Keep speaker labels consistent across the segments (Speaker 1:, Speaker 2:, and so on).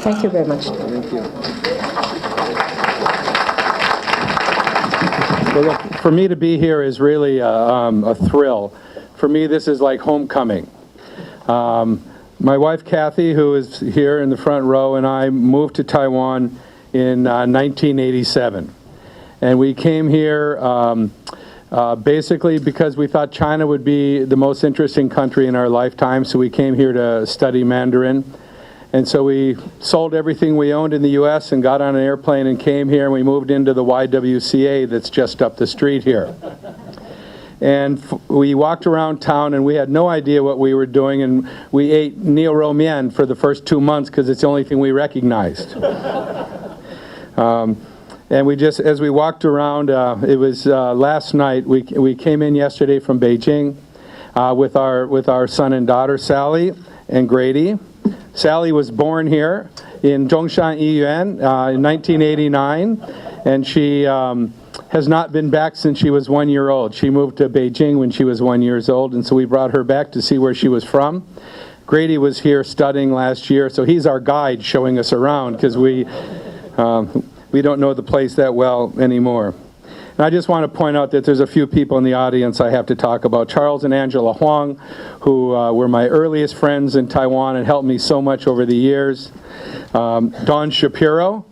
Speaker 1: Thank you very much.
Speaker 2: Thank you. Well, look, for me to be here is really a thrill. For me, this is like homecoming. My wife, Kathy, who is here in the front row, and I moved to Taiwan in 1987. And we came here basically because we thought China would be the most interesting country in our lifetime, so we came here to study Mandarin. And so we sold everything we owned in the U.S. and got on an airplane and came here, and we moved into the YWCA that's just up the street here. And we walked around town, and we had no idea what we were doing, and we ate Neo Mian for the first 2 months because it's the only thing we recognized. And we just, as we walked around, it was last night, we came in yesterday from Beijing with our son and daughter, Sally and Grady. Sally was born here in Zhongshan Yiyuan in 1989, and she has not been back since she was 1 year old. She moved to Beijing when she was 1 year old, and so we brought her back to see where she was from. Grady was here studying last year, so he's our guide showing us around because we don't know the place that well anymore. And I just want to point out that there's a few people in the audience I have to talk about. Charles and Angela Huang, who were my earliest friends in Taiwan and helped me so much over the years. Don Shapiro.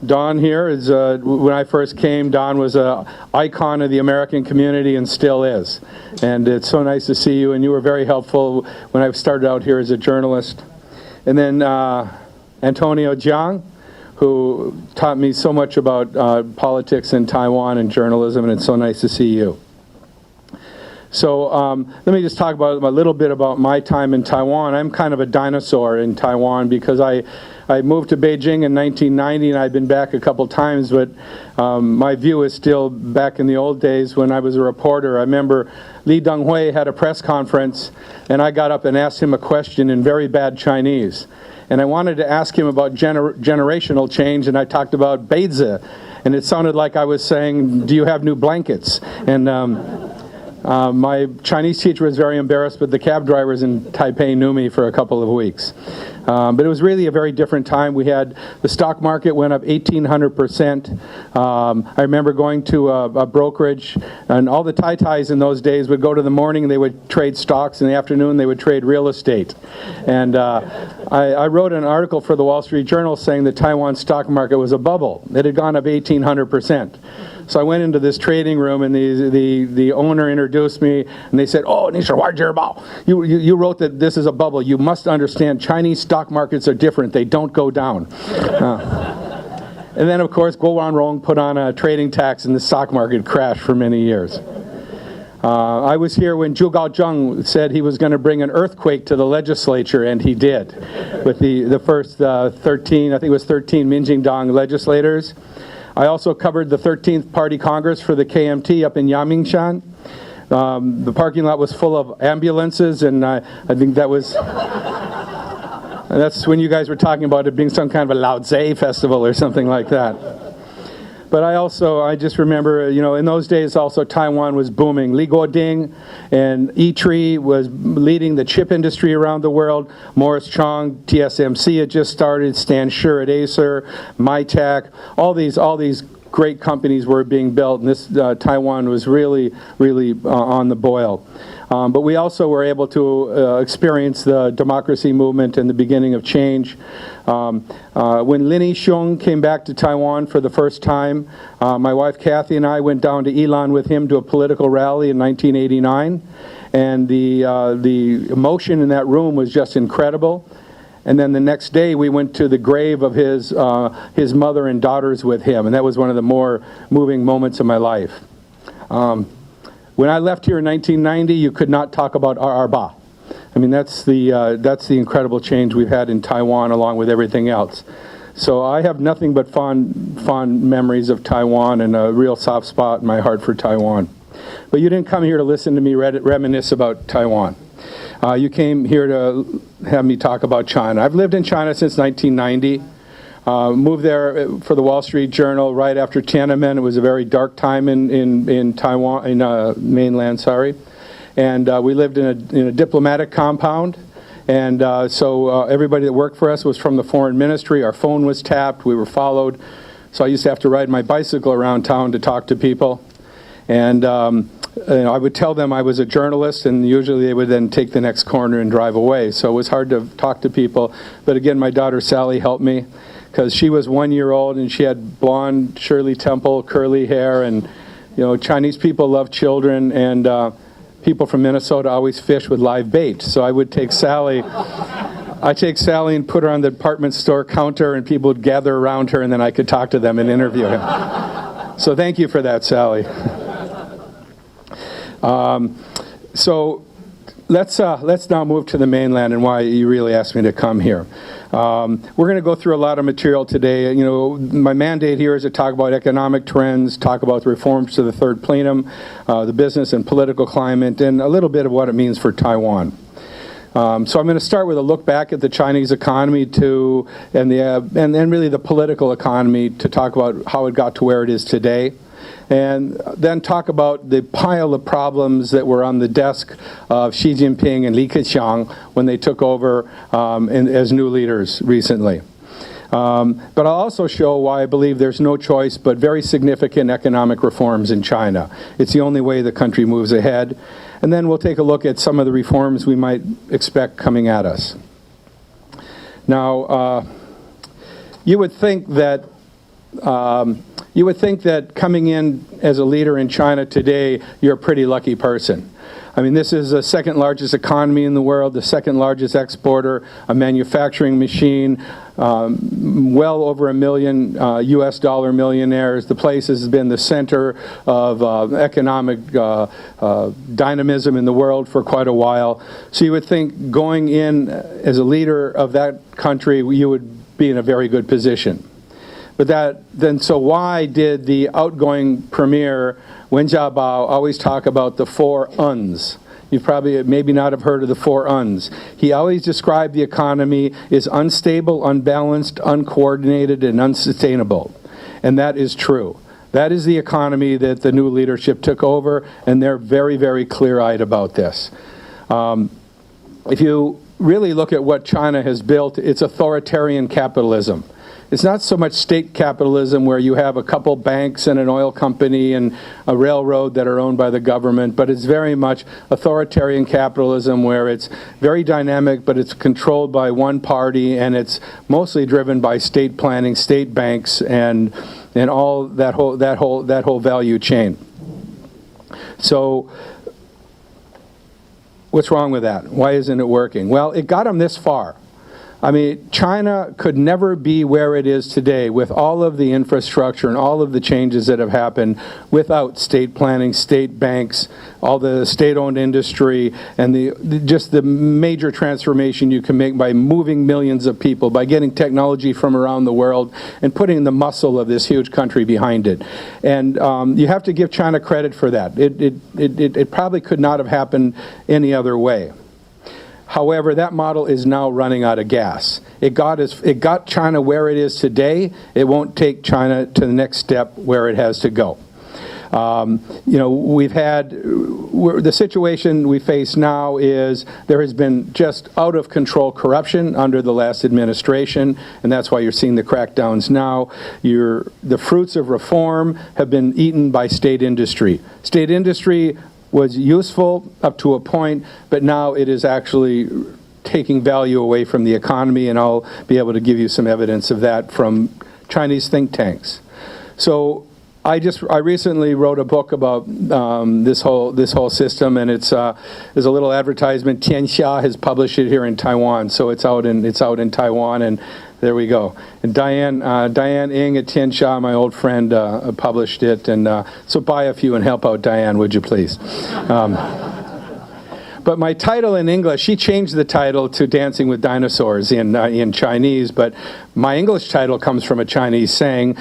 Speaker 2: Don here is, when I first came, Don was an icon of the American community and still is. And it's so nice to see you, and you were very helpful when I started out here as a journalist. And then Antonio Jiang, who taught me so much about politics in Taiwan and journalism, and it's so nice to see you. So let me just talk about a little bit about my time in Taiwan. I'm kind of a dinosaur in Taiwan because I moved to Beijing in 1990, and I've been back a couple times, but my view is still back in the old days when I was a reporter. I remember Li Denghui had a press conference, and I got up and asked him a question in very bad Chinese. And I wanted to ask him about generational change, and I talked about Beizi, and it sounded like I was saying, do you have new blankets? And my Chinese teacher was very embarrassed, but the cab drivers in Taipei knew me for a couple of weeks. But it was really a very different time. We had, the stock market went up 1,800%. I remember going to a brokerage, and all the Tai-Tais in those days would go to the morning and they would trade stocks, in the afternoon they would trade real estate. And I wrote an article for the Wall Street Journal saying the Taiwan stock market was a bubble. It had gone up 1,800%. So I went into this trading room, and the owner introduced me, and they said, "Oh, you wrote that this is a bubble. You must understand Chinese stock markets are different. They don't go down." And then, of course, Guo Wanrong put on a trading tax, and the stock market crashed for many years. I was here when Zhu Gaozheng said he was going to bring an earthquake to the legislature, and he did, with the first 13, I think it was 13 Minjingdong legislators. I also covered the 13th Party Congress for the KMT up in Yamingshan. The parking lot was full of ambulances, and I think that was... that's when you guys were talking about it being some kind of a Lao Tse festival or something like that. But I just remember, in those days also Taiwan was booming. Li Guoding and E-Tree was leading the chip industry around the world. Morris Chang, TSMC had just started, Stan Scher at Acer, Mytek, all these great companies were being built, and this Taiwan was really on the boil. But we also were able to experience the democracy movement and the beginning of change. When Lin Yixiong came back to Taiwan for the first time, my wife Kathy and I went down to Yilan with him to a political rally in 1989, and the emotion in that room was just incredible. And then the next day we went to the grave of his mother and daughters with him, and that was one of the more moving moments of my life. When I left here in 1990, you could not talk about Ba. I mean, that's the incredible change we've had in Taiwan, along with everything else. So I have nothing but fond memories of Taiwan, and a real soft spot in my heart for Taiwan. But you didn't come here to listen to me reminisce about Taiwan. You came here to have me talk about China. I've lived in China since 1990. Moved there for the Wall Street Journal right after Tiananmen. It was a very dark time in Taiwan, in mainland, sorry. and we lived in a diplomatic compound. And so everybody that worked for us was from the foreign ministry. Our phone was tapped. We were followed. So I used to have to ride my bicycle around town to talk to people. And I would tell them I was a journalist, and usually they would then take the next corner and drive away. So it was hard to talk to people. But again, my daughter Sally helped me, because she was 1 year old and she had blonde Shirley Temple, curly hair, and Chinese people love children, and people from Minnesota always fish with live bait. So I would take Sally. I take Sally and put her on the department store counter, and people would gather around her, and then I could talk to them and interview him. So thank you for that, Sally. So let's now move to the mainland and why you really asked me to come here. We're going to go through a lot of material today. My mandate here is to talk about economic trends, talk about the reforms to the third plenum, the business and political climate, and a little bit of what it means for Taiwan. So I'm going to start with a look back at the Chinese economy and really the political economy to talk about how it got to where it is today. And then talk about the pile of problems that were on the desk of Xi Jinping and Li Keqiang when they took over as new leaders recently. But I'll also show why I believe there's no choice but very significant economic reforms in China. It's the only way the country moves ahead. And then we'll take a look at some of the reforms we might expect coming at us. Now, you would think that coming in as a leader in China today, you're a pretty lucky person. I mean, this is the second largest economy in the world, the second largest exporter, a manufacturing machine, well over 1 million US dollar millionaires. The place has been the center of economic dynamism in the world for quite a while. So you would think going in as a leader of that country, you would be in a very good position. But so why did the outgoing premier, Wen Jiabao, always talk about the 4 uns? You probably maybe not have heard of the 4 uns. He always described the economy as unstable, unbalanced, uncoordinated, and unsustainable. And that is true. That is the economy that the new leadership took over, and they're very, very clear-eyed about this. If you really look at what China has built, it's authoritarian capitalism. It's not so much state capitalism where you have a couple banks and an oil company and a railroad that are owned by the government, but it's very much authoritarian capitalism where it's very dynamic, but it's controlled by one party, and it's mostly driven by state planning, state banks, and all that whole value chain. So what's wrong with that? Why isn't it working? Well, it got them this far. I mean, China could never be where it is today with all of the infrastructure and all of the changes that have happened without state planning, state banks, all the state-owned industry, and just the major transformation you can make by moving millions of people, by getting technology from around the world and putting the muscle of this huge country behind it. And you have to give China credit for that. It probably could not have happened any other way. However, that model is now running out of gas. It got China where it is today. It won't take China to the next step where it has to go. The situation we face now is there has been just out of control corruption under the last administration, and that's why you're seeing the crackdowns now. The fruits of reform have been eaten by state industry. State industry was useful up to a point, but now it is actually taking value away from the economy, and I'll be able to give you some evidence of that from Chinese think tanks. So I recently wrote a book about this whole system, and there's a little advertisement. Tianxia has published it here in Taiwan, so it's out in Taiwan, and there we go. And Diane Ng at Tianxia, my old friend, published it, and so buy a few and help out Diane, would you please? But my title in English, she changed the title to Dancing with Dinosaurs in Chinese, but my English title comes from a Chinese saying,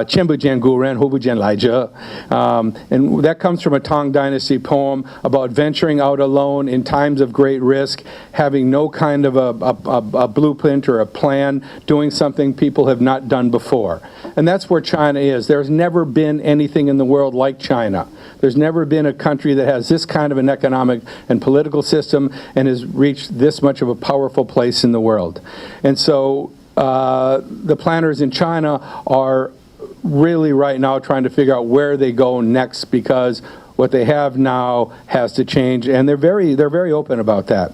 Speaker 2: 见不见故人，互不见来者. And that comes from a Tang Dynasty poem about venturing out alone in times of great risk, having no kind of a blueprint or a plan, doing something people have not done before. And that's where China is. There's never been anything in the world like China. There's never been a country that has this kind of an economic and political system and has reached this much of a powerful place in the world. And so the planners in China are really right now trying to figure out where they go next, because what they have now has to change, and they're very open about that.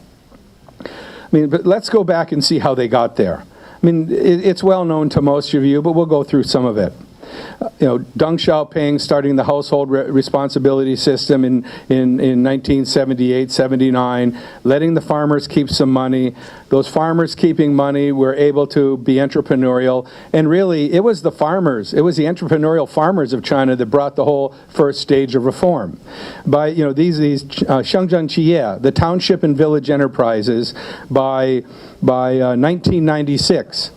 Speaker 2: I mean, but let's go back and see how they got there. I mean, it's well known to most of you, but we'll go through some of it. Deng Xiaoping starting the household responsibility system in 1978, 79, letting the farmers keep some money. Those farmers keeping money were able to be entrepreneurial. And really, it was the farmers, it was the entrepreneurial farmers of China that brought the whole first stage of reform. By, these Shengzhen Qie, the township and village enterprises, by 1996,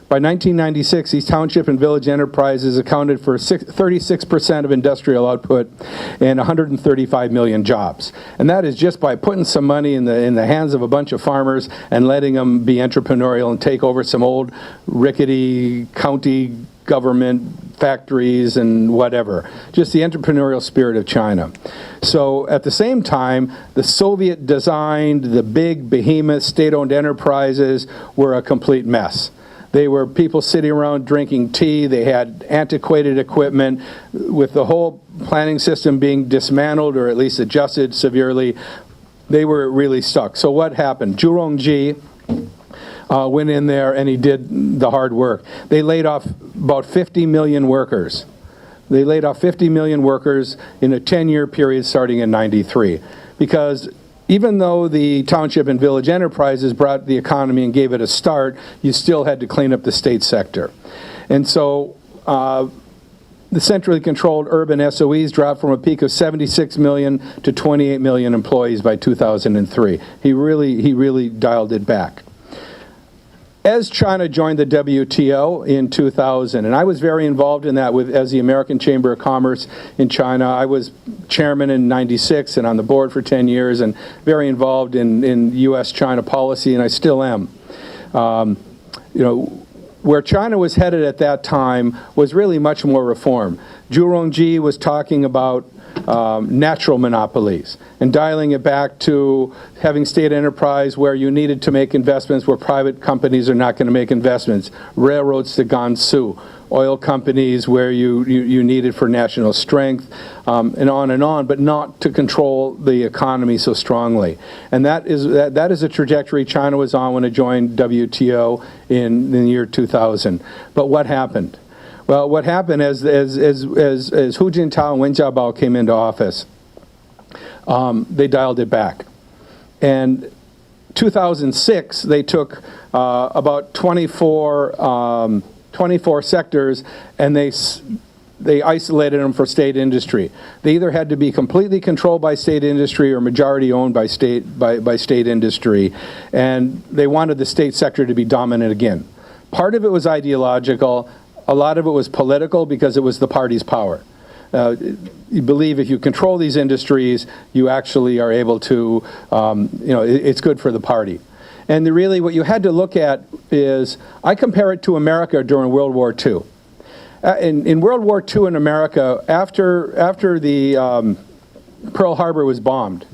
Speaker 2: by 1996, these township and village enterprises accounted for 36% of industrial output and 135 million jobs. And that is just by putting some money in the hands of a bunch of farmers and letting them be entrepreneurial and take over some old rickety county government factories and whatever. Just the entrepreneurial spirit of China. So at the same time, the Soviet designed, the big behemoth state-owned enterprises were a complete mess. They were people sitting around drinking tea. They had antiquated equipment. With the whole planning system being dismantled or at least adjusted severely, they were really stuck. So what happened? Zhu Rongji went in there and he did the hard work. They laid off about 50 million workers. They laid off 50 million workers in a 10-year period starting in 93. Because even though the township and village enterprises brought the economy and gave it a start, you still had to clean up the state sector. And so the centrally controlled urban SOEs dropped from a peak of 76 million to 28 million employees by 2003. He really dialed it back. As China joined the WTO in 2000, and I was very involved in that as the American Chamber of Commerce in China. I was chairman in 96 and on the board for 10 years and very involved in U.S.-China policy, and I still am. Where China was headed at that time was really much more reform. Zhu Rongji was talking about natural monopolies and dialing it back to having state enterprise where you needed to make investments where private companies are not going to make investments, railroads to Gansu, oil companies where you needed for national strength, and on, but not to control the economy so strongly. And that is a trajectory China was on when it joined WTO in the year 2000. But what happened? Well, what happened as Hu Jintao and Wen Jiabao came into office, they dialed it back. And 2006, they took about 24 sectors and they isolated them for state industry. They either had to be completely controlled by state industry or majority owned by state industry, and they wanted the state sector to be dominant again. Part of it was ideological. A lot of it was political because it was the party's power. You believe if you control these industries, you actually are able to, it's good for the party. And really what you had to look at is, I compare it to America during World War II. In World War II in America, after the Pearl Harbor was bombed,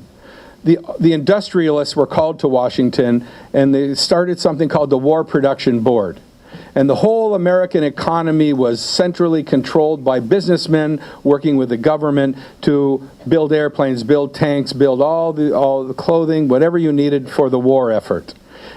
Speaker 2: the industrialists were called to Washington and they started something called the War Production Board. And the whole American economy was centrally controlled by businessmen working with the government to build airplanes, build tanks, build all the clothing, whatever you needed for the war effort.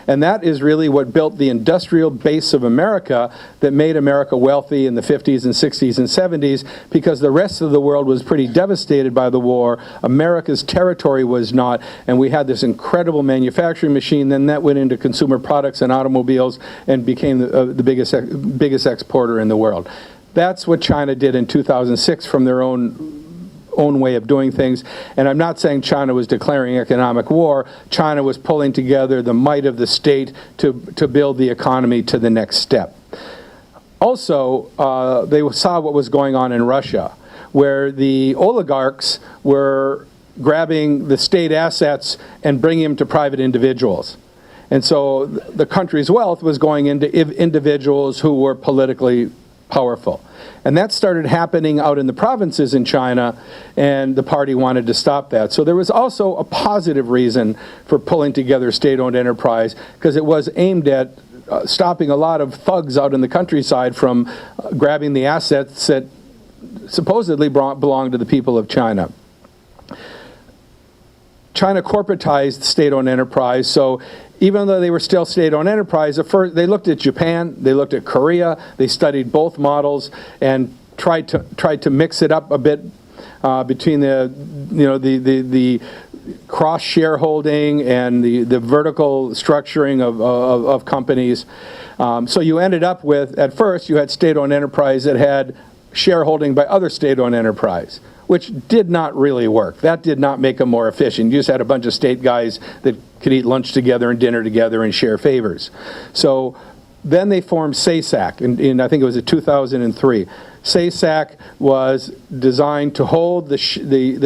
Speaker 2: And that is really what built the industrial base of America that made America wealthy in the 50s and 60s and 70s, because the rest of the world was pretty devastated by the war. America's territory was not, and we had this incredible manufacturing machine. Then that went into consumer products and automobiles and became the biggest exporter in the world. That's what China did in 2006 from their own own way of doing things. And I'm not saying China was declaring economic war. China was pulling together the might of the state to build the economy to the next step. Also, they saw what was going on in Russia, where the oligarchs were grabbing the state assets and bringing them to private individuals. And so the country's wealth was going into individuals who were politically powerful. And that started happening out in the provinces in China, and the party wanted to stop that. So there was also a positive reason for pulling together state-owned enterprise, because it was aimed at stopping a lot of thugs out in the countryside from grabbing the assets that supposedly belonged to the people of China. China corporatized state-owned enterprise, so even though they were still state-owned enterprise, at first they looked at Japan, they looked at Korea, they studied both models and tried to mix it up a bit between the cross shareholding and the vertical structuring of companies. So you ended up with, at first, you had state-owned enterprise that had shareholding by other state-owned enterprise, which did not really work. That did not make them more efficient. You just had a bunch of state guys that could eat lunch together and dinner together and share favors. So then they formed SASAC in I think it was in 2003. SASAC was designed to hold the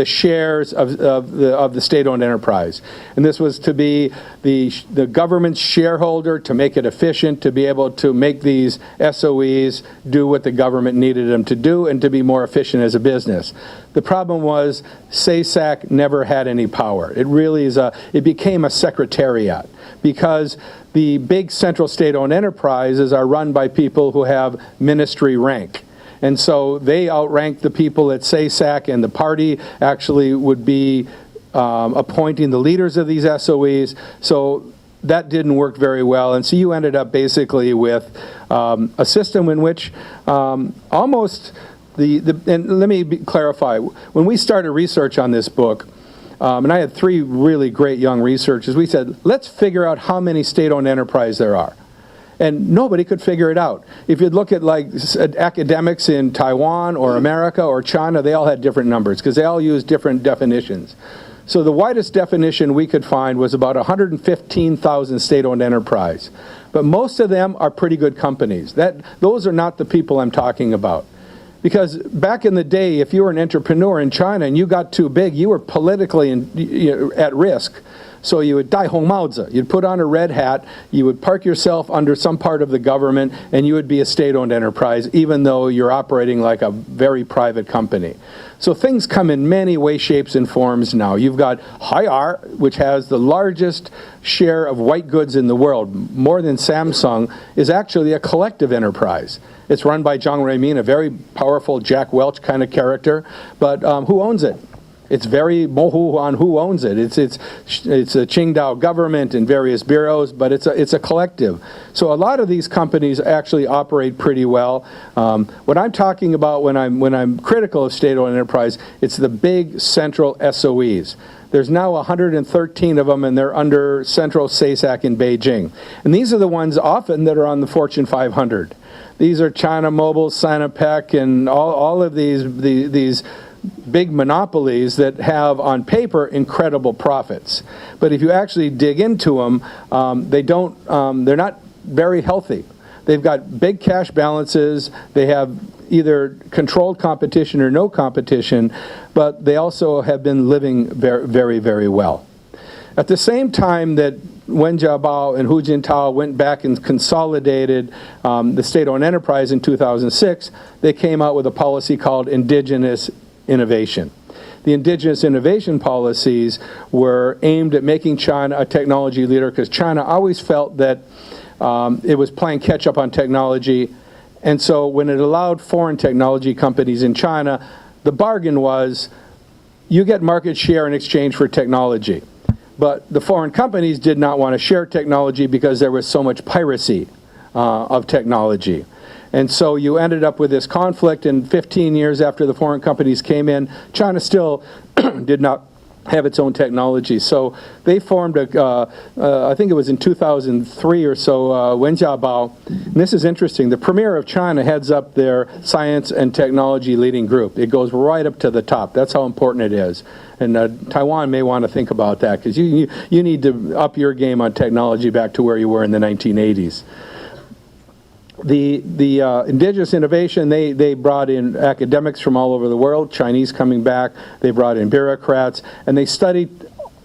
Speaker 2: shares of the state-owned enterprise. And this was to be the government's shareholder, to make it efficient, to be able to make these SOEs do what the government needed them to do and to be more efficient as a business. The problem was SASAC never had any power. It really it became a secretariat, because the big central state-owned enterprises are run by people who have ministry rank. And so they outrank the people at SASAC, and the party actually would be appointing the leaders of these SOEs. So that didn't work very well. And so you ended up basically with a system in which almost and let me clarify. When we started research on this book, and I had 3 really great young researchers, we said, let's figure out how many state-owned enterprises there are. And nobody could figure it out. If you'd look at like academics in Taiwan or America or China, they all had different numbers because they all used different definitions. So the widest definition we could find was about 115,000 state-owned enterprise. But most of them are pretty good companies. Those are not the people I'm talking about. Because back in the day, if you were an entrepreneur in China and you got too big, you were politically at risk. So you would 戴红帽子, you'd put on a red hat, you would park yourself under some part of the government, and you would be a state-owned enterprise, even though you're operating like a very private company. So things come in many ways, shapes, and forms now. You've got Haier, which has the largest share of white goods in the world, more than Samsung, is actually a collective enterprise. It's run by Zhang Ruimin, a very powerful Jack Welch kind of character, but who owns it? It's very mohu on who owns it. It's a Qingdao government and various bureaus, but it's a collective. So a lot of these companies actually operate pretty well. What I'm talking about when I'm critical of state-owned enterprise, it's the big central SOEs. There's now 113 of them, and they're under central SASAC in Beijing. And these are the ones often that are on the Fortune 500. These are China Mobile, Sinopec, and all of these big monopolies that have, on paper, incredible profits. But if you actually dig into them, they're not very healthy. They've got big cash balances. They have either controlled competition or no competition, but they also have been living very, very, very well. At the same time that Wen Jiabao and Hu Jintao went back and consolidated the state-owned enterprise in 2006, they came out with a policy called indigenous innovation. The indigenous innovation policies were aimed at making China a technology leader, because China always felt that it was playing catch-up on technology. And so when it allowed foreign technology companies in China, the bargain was you get market share in exchange for technology. But the foreign companies did not want to share technology because there was so much piracy of technology. And so you ended up with this conflict, and 15 years after the foreign companies came in, China still did not have its own technology. So they formed I think it was in 2003 or so, Wen Jiabao. And this is interesting. The Premier of China heads up their science and technology leading group. It goes right up to the top. That's how important it is. And Taiwan may want to think about that, because you need to up your game on technology back to where you were in the 1980s. The indigenous innovation, they brought in academics from all over the world, Chinese coming back. They brought in bureaucrats, and they studied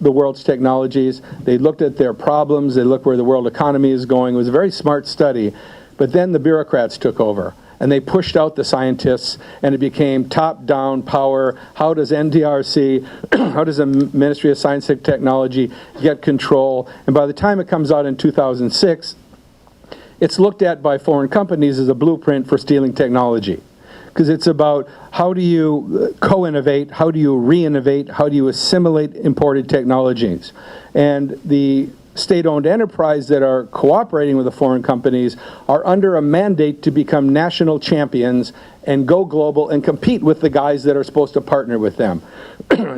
Speaker 2: the world's technologies. They looked at their problems. They looked where the world economy is going. It was a very smart study. But then the bureaucrats took over, and they pushed out the scientists, and it became top-down power. How does NDRC, how does the Ministry of Science and Technology get control? And by the time it comes out in 2006, it's looked at by foreign companies as a blueprint for stealing technology, because it's about how do you co-innovate, how do you re-innovate, how do you assimilate imported technologies. And the state-owned enterprise that are cooperating with the foreign companies are under a mandate to become national champions and go global and compete with the guys that are supposed to partner with them.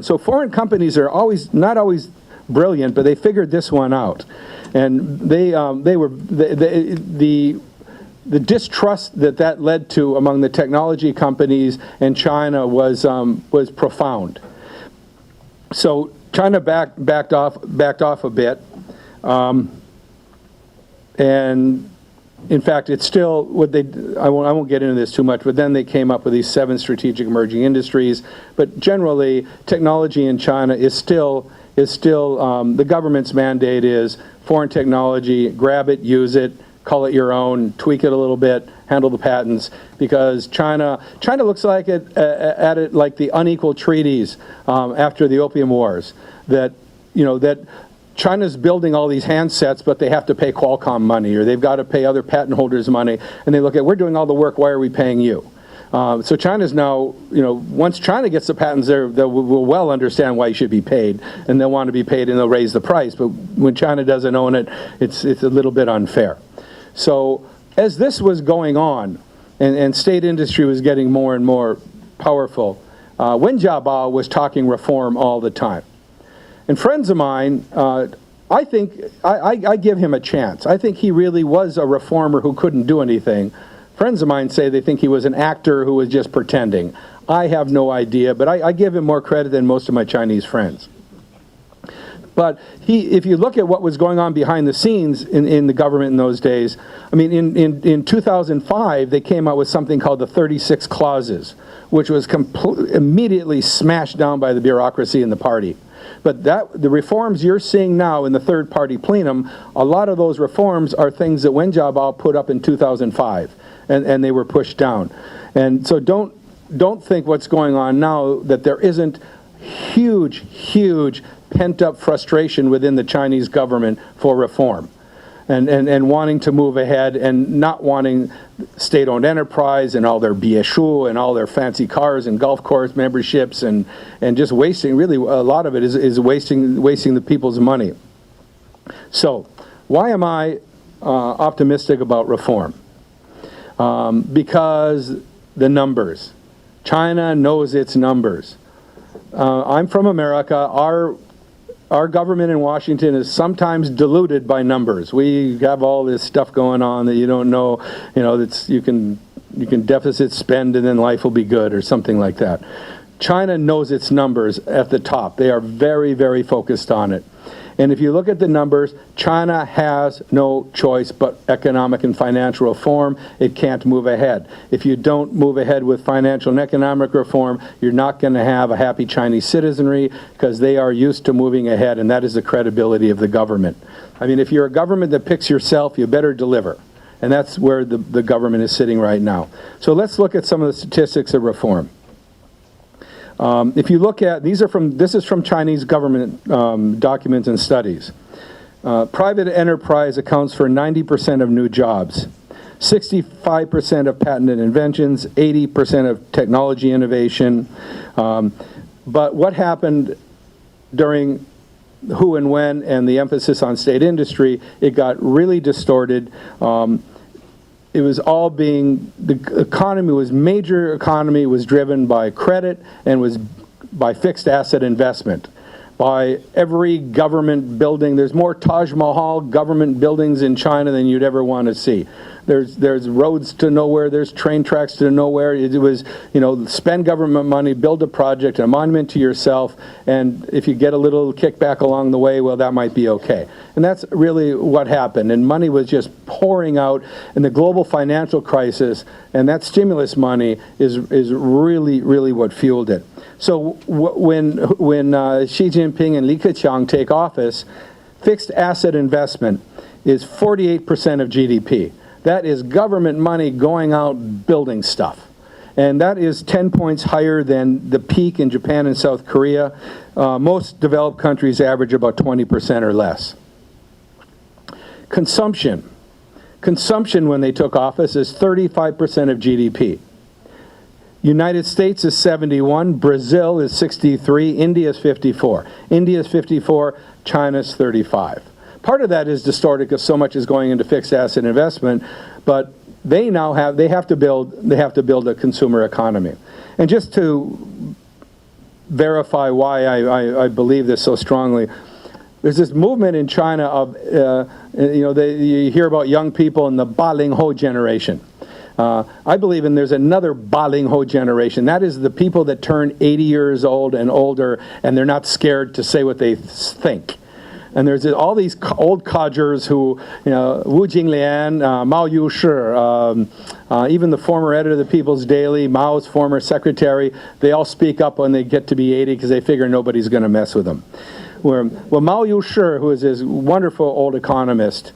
Speaker 2: So foreign companies are not always brilliant, but they figured this one out. And the distrust that led to among the technology companies in China was profound. So China backed off a bit, and in fact, it's still what I won't get into this too much. But then they came up with these 7 strategic emerging industries. But generally, technology in China is still the government's mandate is foreign technology, grab it, use it, call it your own, tweak it a little bit, handle the patents, because China looks like at it like the unequal treaties after the Opium Wars, that China's building all these handsets, but they have to pay Qualcomm money, or they've got to pay other patent holders money, and they look at, we're doing all the work, why are we paying you? So China's now, once China gets the patents, they will well understand why you should be paid, and they'll want to be paid, and they'll raise the price. But when China doesn't own it, it's a little bit unfair. So as this was going on, and state industry was getting more and more powerful, Wen Jiabao was talking reform all the time. And friends of mine, I think, I give him a chance. I think he really was a reformer who couldn't do anything. Friends of mine say they think he was an actor who was just pretending. I have no idea, but I give him more credit than most of my Chinese friends. But if you look at what was going on behind the scenes in the government in those days, I mean, in 2005, they came out with something called the 36 Clauses, which was immediately smashed down by the bureaucracy in the party. But the reforms you're seeing now in the third-party plenum, a lot of those reforms are things that Wen Jiabao put up in 2005, and they were pushed down. And so don't think what's going on now that there isn't huge pent-up frustration within the Chinese government for reform, and wanting to move ahead, and not wanting state-owned enterprise and all their bieshu and all their fancy cars and golf course memberships, and just wasting, really a lot of it is wasting the people's money. So why am I optimistic about reform? Because the numbers. China knows its numbers. I'm from America. Our government in Washington is sometimes diluted by numbers. We have all this stuff going on that you don't know, that's you can deficit spend and then life will be good, or something like that. China knows its numbers at the top. They are very, very focused on it. And if you look at the numbers, China has no choice but economic and financial reform. It can't move ahead. If you don't move ahead with financial and economic reform, you're not going to have a happy Chinese citizenry, because they are used to moving ahead, and that is the credibility of the government. I mean, if you're a government that picks yourself, you better deliver. And that's where the government is sitting right now. So let's look at some of the statistics of reform. If you look at, this is from Chinese government documents and studies. Private enterprise accounts for 90% of new jobs, 65% of patented inventions, 80% of technology innovation. But what happened during who and when and the emphasis on state industry, it got really distorted. It was all the economy was, major economy was driven by credit and was by fixed asset investment. by every government building. There's more Taj Mahal government buildings in China than you'd ever want to see. There's roads to nowhere. There's train tracks to nowhere. It was, spend government money, build a project, a monument to yourself, and if you get a little kickback along the way, well, that might be okay. And that's really what happened. And money was just pouring out in the global financial crisis, and that stimulus money is really, really what fueled it. So when Xi Jinping and Li Keqiang take office, fixed asset investment is 48% of GDP. That is government money going out building stuff. And that is 10 points higher than the peak in Japan and South Korea. Most developed countries average about 20% or less. Consumption. Consumption when they took office is 35% of GDP. United States is 71, Brazil is 63, India is 54. India is 54, China is 35. Part of that is distorted because so much is going into fixed asset investment, but they have to build a consumer economy. And just to verify why I believe this so strongly, there's this movement in China of you hear about young people in the 80后 generation. I believe there's another 80后generation. That is the people that turn 80 years old and older, and they're not scared to say what they think. And there's all these old codgers who, Wu Jinglian, Mao Youshi, even the former editor of the People's Daily, Mao's former secretary, they all speak up when they get to be 80 because they figure nobody's going to mess with them. Well, Mao Youshi, who is this wonderful old economist,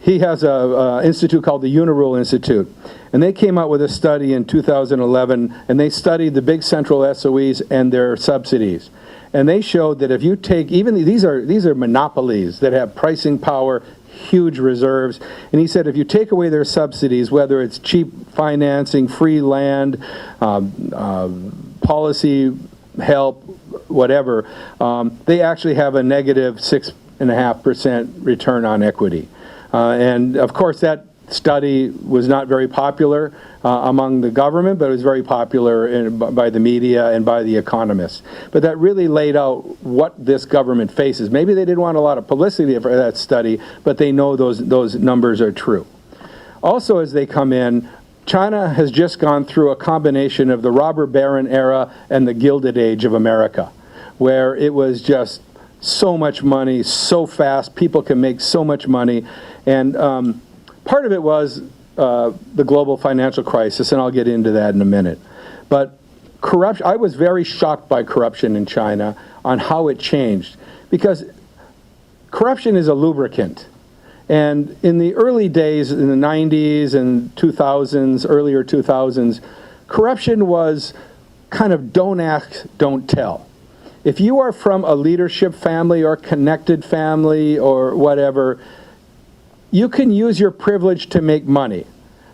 Speaker 2: he has an institute called the Unirule Institute. And they came out with a study in 2011, and they studied the big central SOEs and their subsidies. And they showed that if you take, even these are monopolies that have pricing power, huge reserves. And he said if you take away their subsidies, whether it's cheap financing, free land, policy help, whatever, they actually have a negative 6.5% return on equity. And of course that study was not very popular among the government, but it was very popular by the media and by the economists. But that really laid out what this government faces. Maybe they didn't want a lot of publicity for that study, but they know those numbers are true. Also, as they come in, China has just gone through a combination of the robber baron era and the Gilded Age of America, where it was just so much money, so fast, people can make so much money. And part of it was the global financial crisis, and I'll get into that in a minute. But corruption, I was very shocked by corruption in China on how it changed, because corruption is a lubricant. And in the early days, in the 90s and 2000s, earlier 2000s, corruption was kind of don't ask, don't tell. If you are from a leadership family or connected family or whatever, you can use your privilege to make money,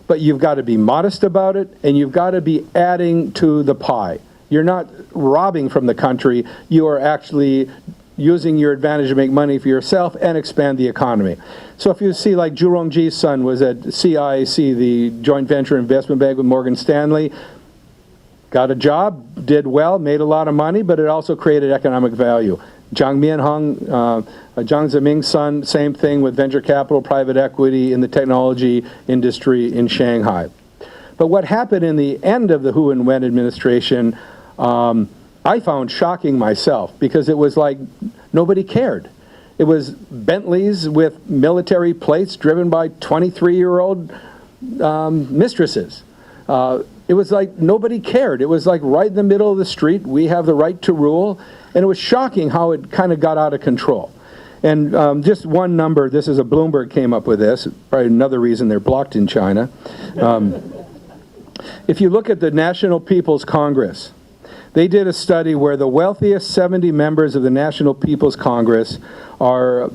Speaker 2: but you've got to be modest about it, and you've got to be adding to the pie. You're not robbing from the country, you are actually using your advantage to make money for yourself and expand the economy. So if you see like Zhu Rongji's son was at CIC, the joint venture investment bank with Morgan Stanley, got a job, did well, made a lot of money, but it also created economic value. Jiang Mianheng, Jiang Zeming's son, same thing with venture capital, private equity in the technology industry in Shanghai. But what happened in the end of the Hu and Wen administration, I found shocking myself, because it was like nobody cared. It was Bentleys with military plates driven by 23-year-old mistresses. It was like nobody cared. It was like right in the middle of the street, we have the right to rule. And it was shocking how it kind of got out of control. And just one number, this is Bloomberg came up with this, probably another reason they're blocked in China. If you look at the National People's Congress, they did a study where the wealthiest 70 members of the National People's Congress are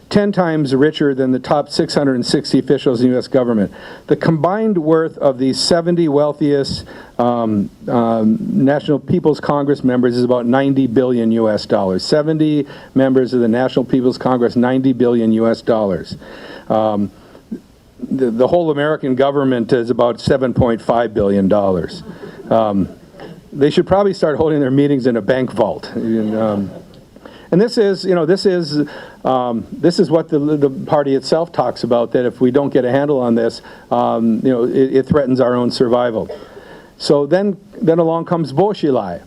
Speaker 2: 10 times richer than the top 660 officials in the U.S. government. The combined worth of these 70 wealthiest National People's Congress members is about $90 billion US dollars. 70 members of the National People's Congress, $90 billion US dollars. The whole American government is about $7.5 billion. they should probably start holding their meetings in a bank vault. And this is, this is what the party itself talks about, that if we don't get a handle on this, it threatens our own survival. So then along comes Bo Xilai,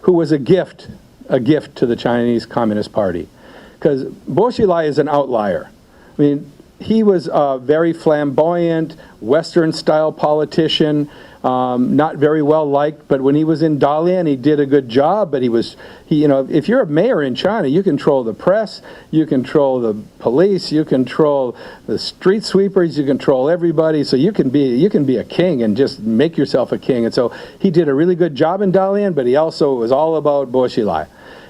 Speaker 2: who was a gift to the Chinese Communist Party. Because Bo Xilai is an outlier. I mean, he was a very flamboyant, Western-style politician, not very well liked, but when he was in Dalian, he did a good job. But if you're a mayor in China, you control the press, you control the police, you control the street sweepers, you control everybody. So you can be a king and just make yourself a king. And so he did a really good job in Dalian, but he also was all about Bo Xilai.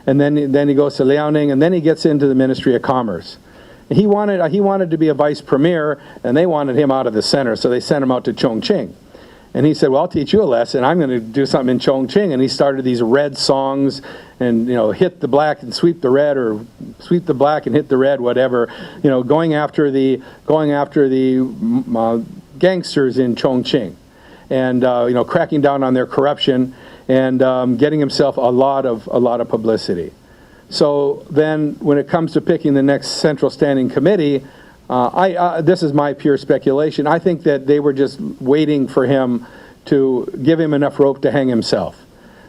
Speaker 2: And then he goes to Liaoning, and then he gets into the Ministry of Commerce. He wanted to be a vice premier, and they wanted him out of the center, so they sent him out to Chongqing. And he said, well, I'll teach you a lesson. I'm going to do something in Chongqing. And he started these red songs and, hit the black and sweep the red, or sweep the black and hit the red, whatever, going after the gangsters in Chongqing, and, cracking down on their corruption, and getting himself a lot of publicity. So then when it comes to picking the next Central Standing Committee, this is my pure speculation. I think that they were just waiting for him to give him enough rope to hang himself.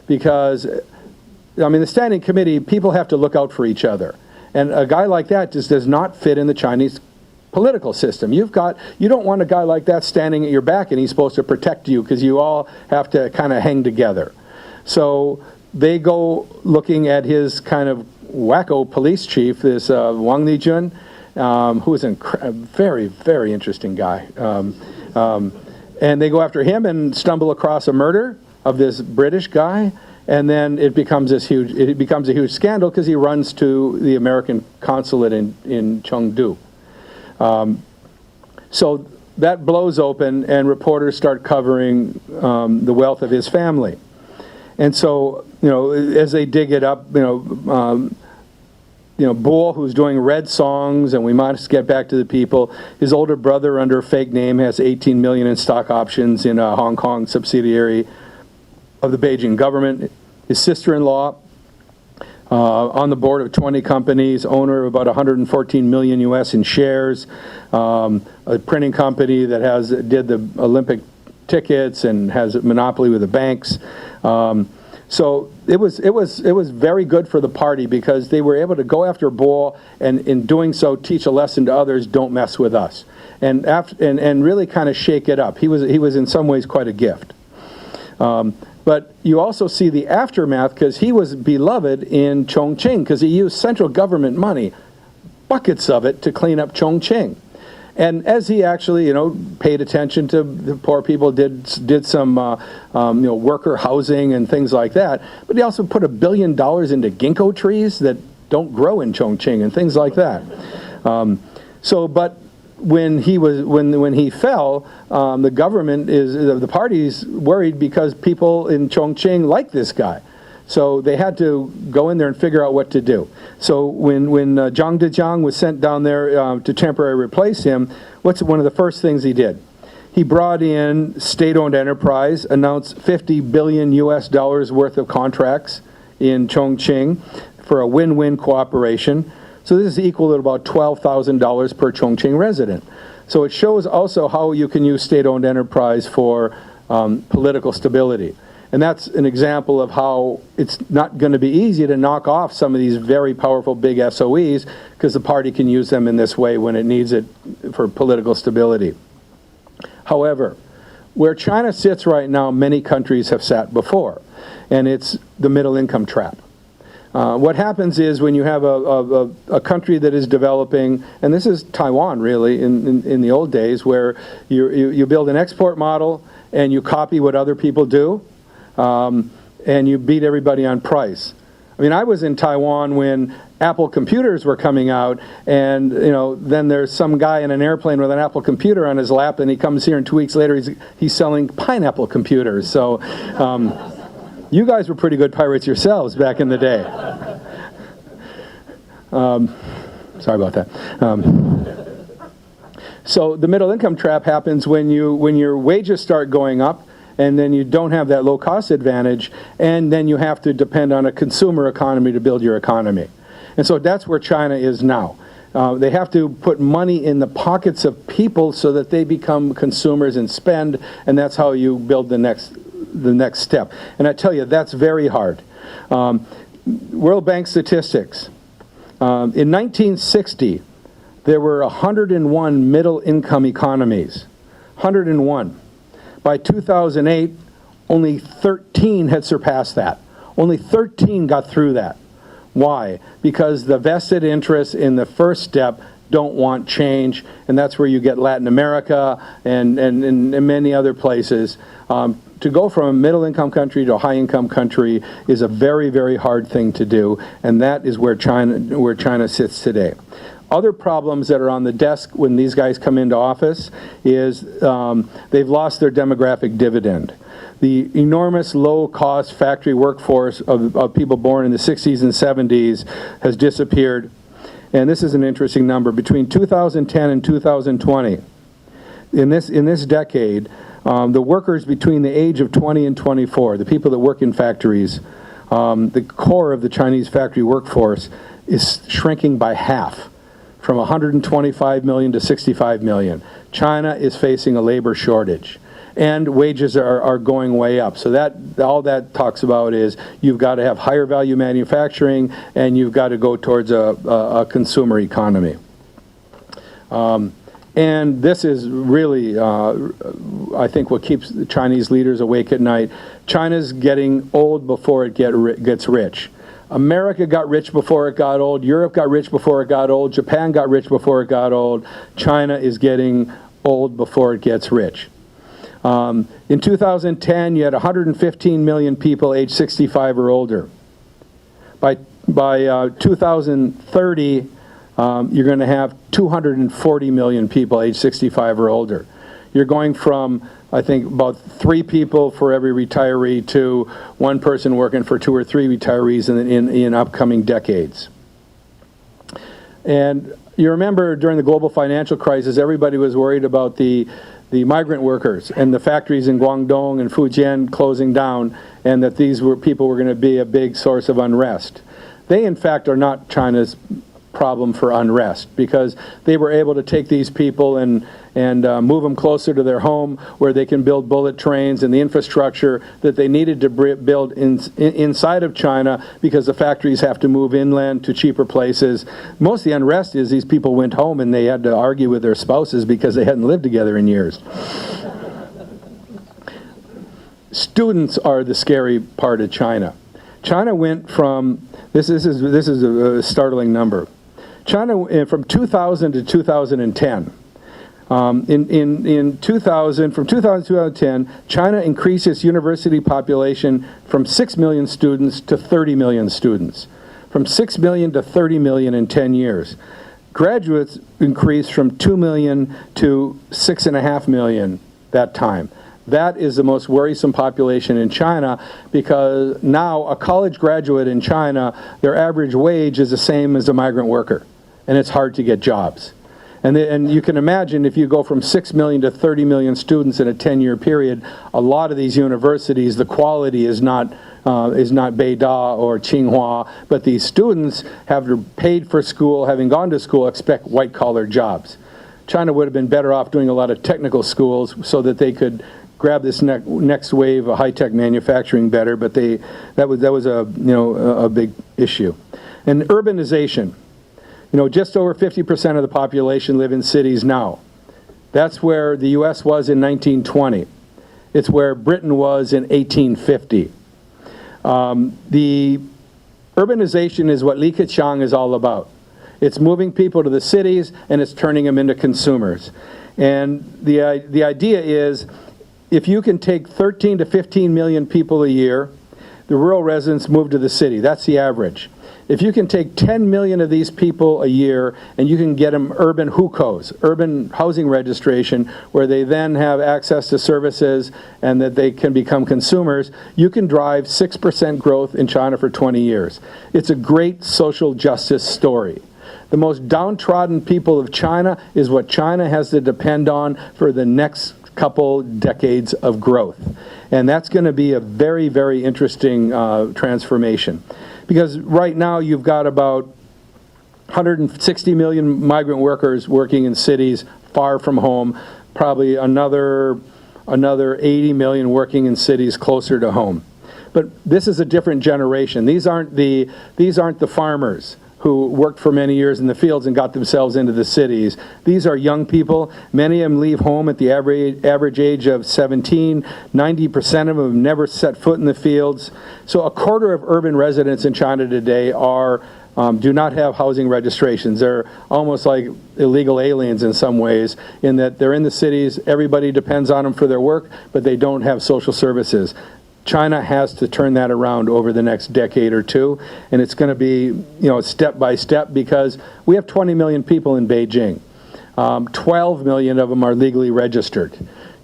Speaker 2: Because, the Standing Committee, people have to look out for each other. And a guy like that just does not fit in the Chinese political system. You don't want a guy like that standing at your back and he's supposed to protect you, because you all have to kind of hang together. So they go looking at his kind of wacko police chief, this Wang Lijun, who is a very, very interesting guy. And they go after him and stumble across a murder of this British guy, and then it becomes a huge scandal because he runs to the American consulate in Chengdu. So that blows open, and reporters start covering the wealth of his family. And so, as they dig it up, Bull, who's doing red songs, and we must get back to the people. His older brother, under a fake name, has 18 million in stock options in a Hong Kong subsidiary of the Beijing government. His sister-in-law, on the board of 20 companies, owner of about 114 million US in shares, a printing company that did the Olympic tickets and has a monopoly with the banks. So it was very good for the party, because they were able to go after Bo, and in doing so teach a lesson to others: don't mess with us, and really kind of shake it up. He was in some ways quite a gift. But you also see the aftermath, because he was beloved in Chongqing, because he used central government money, buckets of it, to clean up Chongqing. And as he actually, paid attention to the poor people, did some, worker housing and things like that. But he also put $1 billion into ginkgo trees that don't grow in Chongqing and things like that. But when he fell, the party's worried, because people in Chongqing like this guy. So they had to go in there and figure out what to do. So when Zhang Dejiang was sent down there to temporarily replace him, what's one of the first things he did? He brought in state-owned enterprise, announced $50 billion US worth of contracts in Chongqing for a win-win cooperation. So this is equal to about $12,000 per Chongqing resident. So it shows also how you can use state-owned enterprise for political stability. And that's an example of how it's not going to be easy to knock off some of these very powerful big SOEs, because the party can use them in this way when it needs it for political stability. However, where China sits right now, many countries have sat before, and it's the middle income trap. What happens is, when you have a country that is developing, and this is Taiwan really in the old days, where you build an export model and you copy what other people do, and you beat everybody on price. I mean, I was in Taiwan when Apple computers were coming out, and then there's some guy in an airplane with an Apple computer on his lap, and he comes here, and 2 weeks later he's selling pineapple computers. So you guys were pretty good pirates yourselves back in the day. Sorry about that. So the middle income trap happens when your wages start going up, and then you don't have that low-cost advantage, and then you have to depend on a consumer economy to build your economy. And so that's where China is now. They have to put money in the pockets of people so that they become consumers and spend, and that's how you build the next step. And I tell you, that's very hard. World Bank statistics. In 1960, there were 101 middle-income economies. 101. By 2008, only 13 had surpassed that. Only 13 got through that. Why? Because the vested interests in the first step don't want change, and that's where you get Latin America and many other places. To go from a middle-income country to a high-income country is a very, very hard thing to do, and that is where China sits today. Other problems that are on the desk when these guys come into office is they've lost their demographic dividend. The enormous low-cost factory workforce of people born in the 60s and 70s has disappeared. And this is an interesting number. Between 2010 and 2020, in this decade, the workers between the age of 20 and 24, the people that work in factories, the core of the Chinese factory workforce is shrinking by half, from 125 million to 65 million. China is facing a labor shortage, and wages are going way up. So all that talks about is you've got to have higher value manufacturing, and you've got to go towards a consumer economy. And this is really, I think, what keeps the Chinese leaders awake at night. China's getting old before it gets rich. America got rich before it got old. Europe got rich before it got old. Japan got rich before it got old. China is getting old before it gets rich. In 2010, you had 115 million people age 65 or older. By 2030, you're going to have 240 million people age 65 or older. You're going from, I think, about 3 people for every retiree to 1 person working for 2 or 3 retirees in upcoming decades. And you remember during the global financial crisis, everybody was worried about the migrant workers and the factories in Guangdong and Fujian closing down, and that people were going to be a big source of unrest. They, in fact, are not China's problem for unrest, because they were able to take these people and move them closer to their home, where they can build bullet trains and the infrastructure that they needed to build inside of China, because the factories have to move inland to cheaper places. Most of the unrest is these people went home and they had to argue with their spouses because they hadn't lived together in years. Students are the scary part of China. China went from, this is a startling number. China, from 2000 to 2010, from 2000 to 2010, China increased its university population from 6 million students to 30 million students. From 6 million to 30 million in 10 years. Graduates increased from 2 million to 6.5 million that time. That is the most worrisome population in China, because now a college graduate in China, their average wage is the same as a migrant worker, and it's hard to get jobs. And you can imagine, if you go from 6 million to 30 million students in a 10-year period, a lot of these universities, the quality is not Beida or Tsinghua, but these students have paid for school, having gone to school, expect white-collar jobs. China would have been better off doing a lot of technical schools so that they could grab this next wave of high-tech manufacturing better, but that was a big issue. And urbanization. Just over 50% of the population live in cities now. That's where the U.S. was in 1920. It's where Britain was in 1850. The urbanization is what Li Keqiang is all about. It's moving people to the cities, and it's turning them into consumers. And the idea is, if you can take 13 to 15 million people a year, the rural residents move to the city. That's the average. If you can take 10 million of these people a year and you can get them urban hukou, urban housing registration, where they then have access to services and that they can become consumers, you can drive 6% growth in China for 20 years. It's a great social justice story. The most downtrodden people of China is what China has to depend on for the next couple decades of growth. And that's going to be a very, very interesting transformation. Because right now you've got about 160 million migrant workers working in cities far from home, probably another 80 million working in cities closer to home. But this is a different generation. These aren't the farmers who worked for many years in the fields and got themselves into the cities. These are young people. Many of them leave home at the average age of 17. 90% of them have never set foot in the fields. So a quarter of urban residents in China today do not have housing registrations. They're almost like illegal aliens in some ways, in that they're in the cities, everybody depends on them for their work, but they don't have social services. China has to turn that around over the next decade or two, and it's going to be, step by step, because we have 20 million people in Beijing. 12 million of them are legally registered.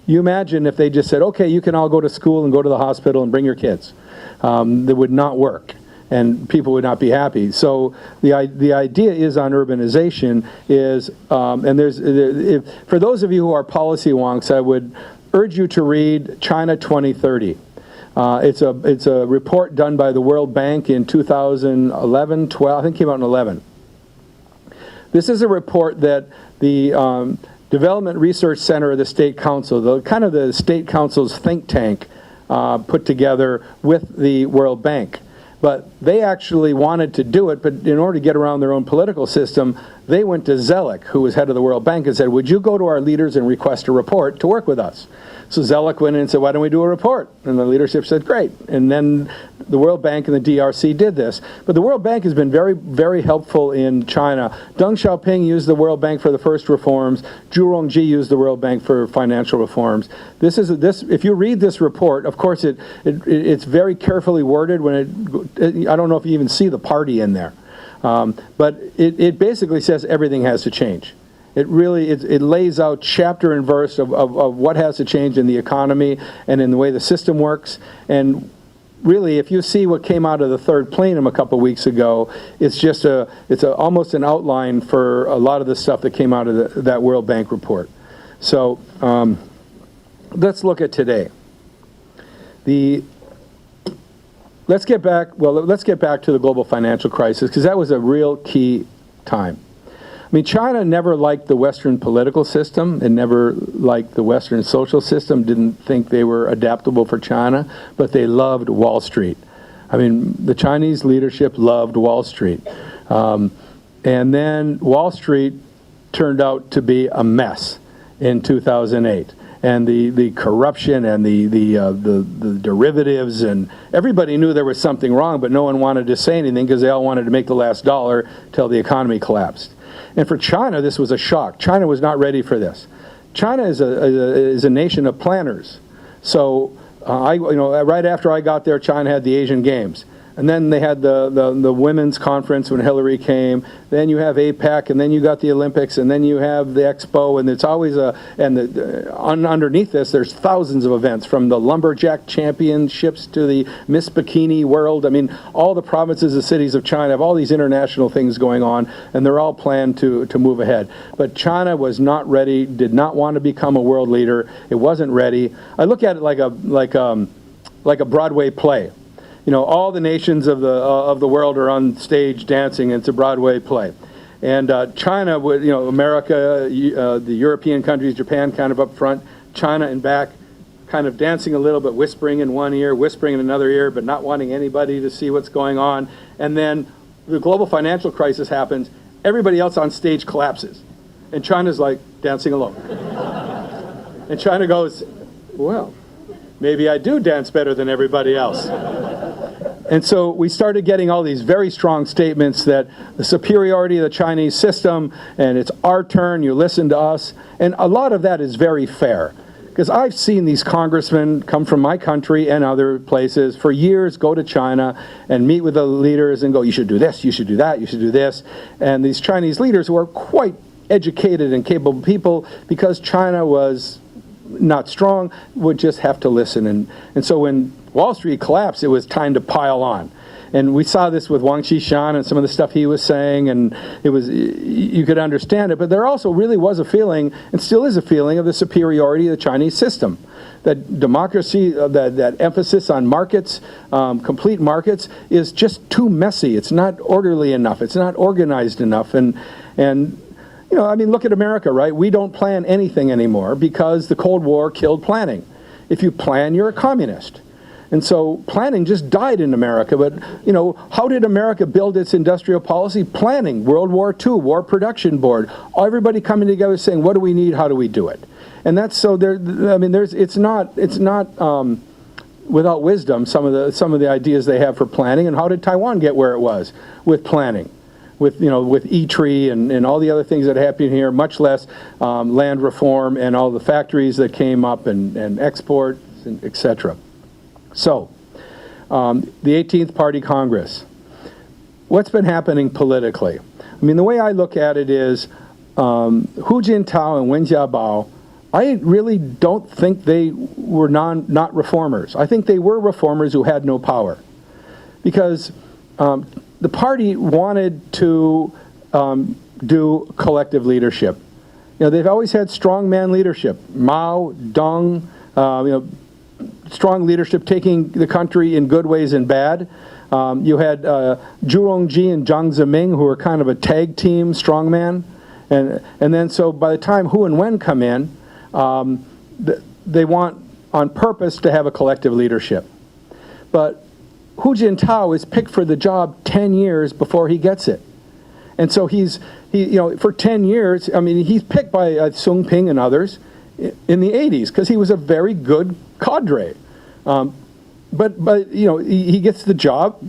Speaker 2: You imagine if they just said, okay, you can all go to school and go to the hospital and bring your kids. That would not work, and people would not be happy. So the idea is on urbanization is, for those of you who are policy wonks, I would urge you to read China 2030. It's a report done by the World Bank in 2011, 12, I think it came out in 11. This is a report that the Development Research Center of the State Council, the State Council's think tank, put together with the World Bank. But they actually wanted to do it, but in order to get around their own political system, they went to Zellick, who was head of the World Bank, and said, would you go to our leaders and request a report to work with us? So Zellick went in and said, why don't we do a report? And the leadership said, great. And then the World Bank and the DRC did this. But the World Bank has been very, very helpful in China. Deng Xiaoping used the World Bank for the first reforms. Zhu Rongji used the World Bank for financial reforms. If you read this report, of course it's very carefully worded. I don't know if you even see the party in there. But it basically says everything has to change. It lays out chapter and verse of what has to change in the economy and in the way the system works. And really, if you see what came out of the third plenum a couple weeks ago, it's almost an outline for a lot of the stuff that came out of that World Bank report. So let's look at today. Let's get back to the global financial crisis, because that was a real key time. I mean, China never liked the Western political system. It never liked the Western social system, didn't think they were adaptable for China, but they loved Wall Street. I mean, the Chinese leadership loved Wall Street. And then Wall Street turned out to be a mess in 2008. And the corruption and the derivatives, and everybody knew there was something wrong, but no one wanted to say anything because they all wanted to make the last dollar till the economy collapsed. And for China, this was a shock. China was not ready for this. China is a nation of planners. So right after I got there, China had the Asian Games. And then they had the women's conference when Hillary came. Then you have APEC, and then you got the Olympics, and then you have the Expo, and it's always underneath this, there's thousands of events, from the lumberjack championships to the Miss Bikini World. I mean, all the provinces and cities of China have all these international things going on, and they're all planned to move ahead. But China was not ready, did not want to become a world leader. It wasn't ready. I look at it like a Broadway play. All the nations of the world are on stage dancing. It's a Broadway play. And China, America, the European countries, Japan kind of up front, China in back, kind of dancing a little, but whispering in one ear, whispering in another ear, but not wanting anybody to see what's going on. And then the global financial crisis happens. Everybody else on stage collapses. And China's like dancing alone. And China goes, well, maybe I do dance better than everybody else. And so we started getting all these very strong statements that the superiority of the Chinese system, and it's our turn, you listen to us. And a lot of that is very fair. Because I've seen these congressmen come from my country and other places for years, go to China and meet with the leaders and go, you should do this, you should do that, you should do this. And these Chinese leaders who are quite educated and capable people, because China was not strong, would just have to listen. And so when Wall Street collapsed, it was time to pile on. And we saw this with Wang Qishan and some of the stuff he was saying, and you could understand it. But there also really was a feeling, and still is a feeling, of the superiority of the Chinese system. That democracy, that emphasis on markets, complete markets, is just too messy. It's not orderly enough. It's not organized enough. And I mean, look at America, right? We don't plan anything anymore because the Cold War killed planning. If you plan, you're a communist. And so planning just died in America. But, how did America build its industrial policy? Planning. World War II, War Production Board. Everybody coming together saying, what do we need? How do we do it? And that's so there. I mean, it's not without wisdom some of the ideas they have for planning. And how did Taiwan get where it was with planning? With E-Tree and all the other things that happen here, much less land reform and all the factories that came up and exports, and et cetera. So, the 18th Party Congress. What's been happening politically? I mean, the way I look at it is Hu Jintao and Wen Jiabao, I really don't think they were not reformers. I think they were reformers who had no power. Because the party wanted to do collective leadership. They've always had strongman leadership. Mao, Deng, strong leadership, taking the country in good ways and bad. You had Zhu Rongji and Jiang Zemin, who were kind of a tag team strongman. And then so by the time Hu and Wen come in, they want on purpose to have a collective leadership. But Hu Jintao is picked for the job 10 years before he gets it. And so for 10 years, I mean, he's picked by Sung Ping and others in the 80s because he was a very good cadre. But he gets the job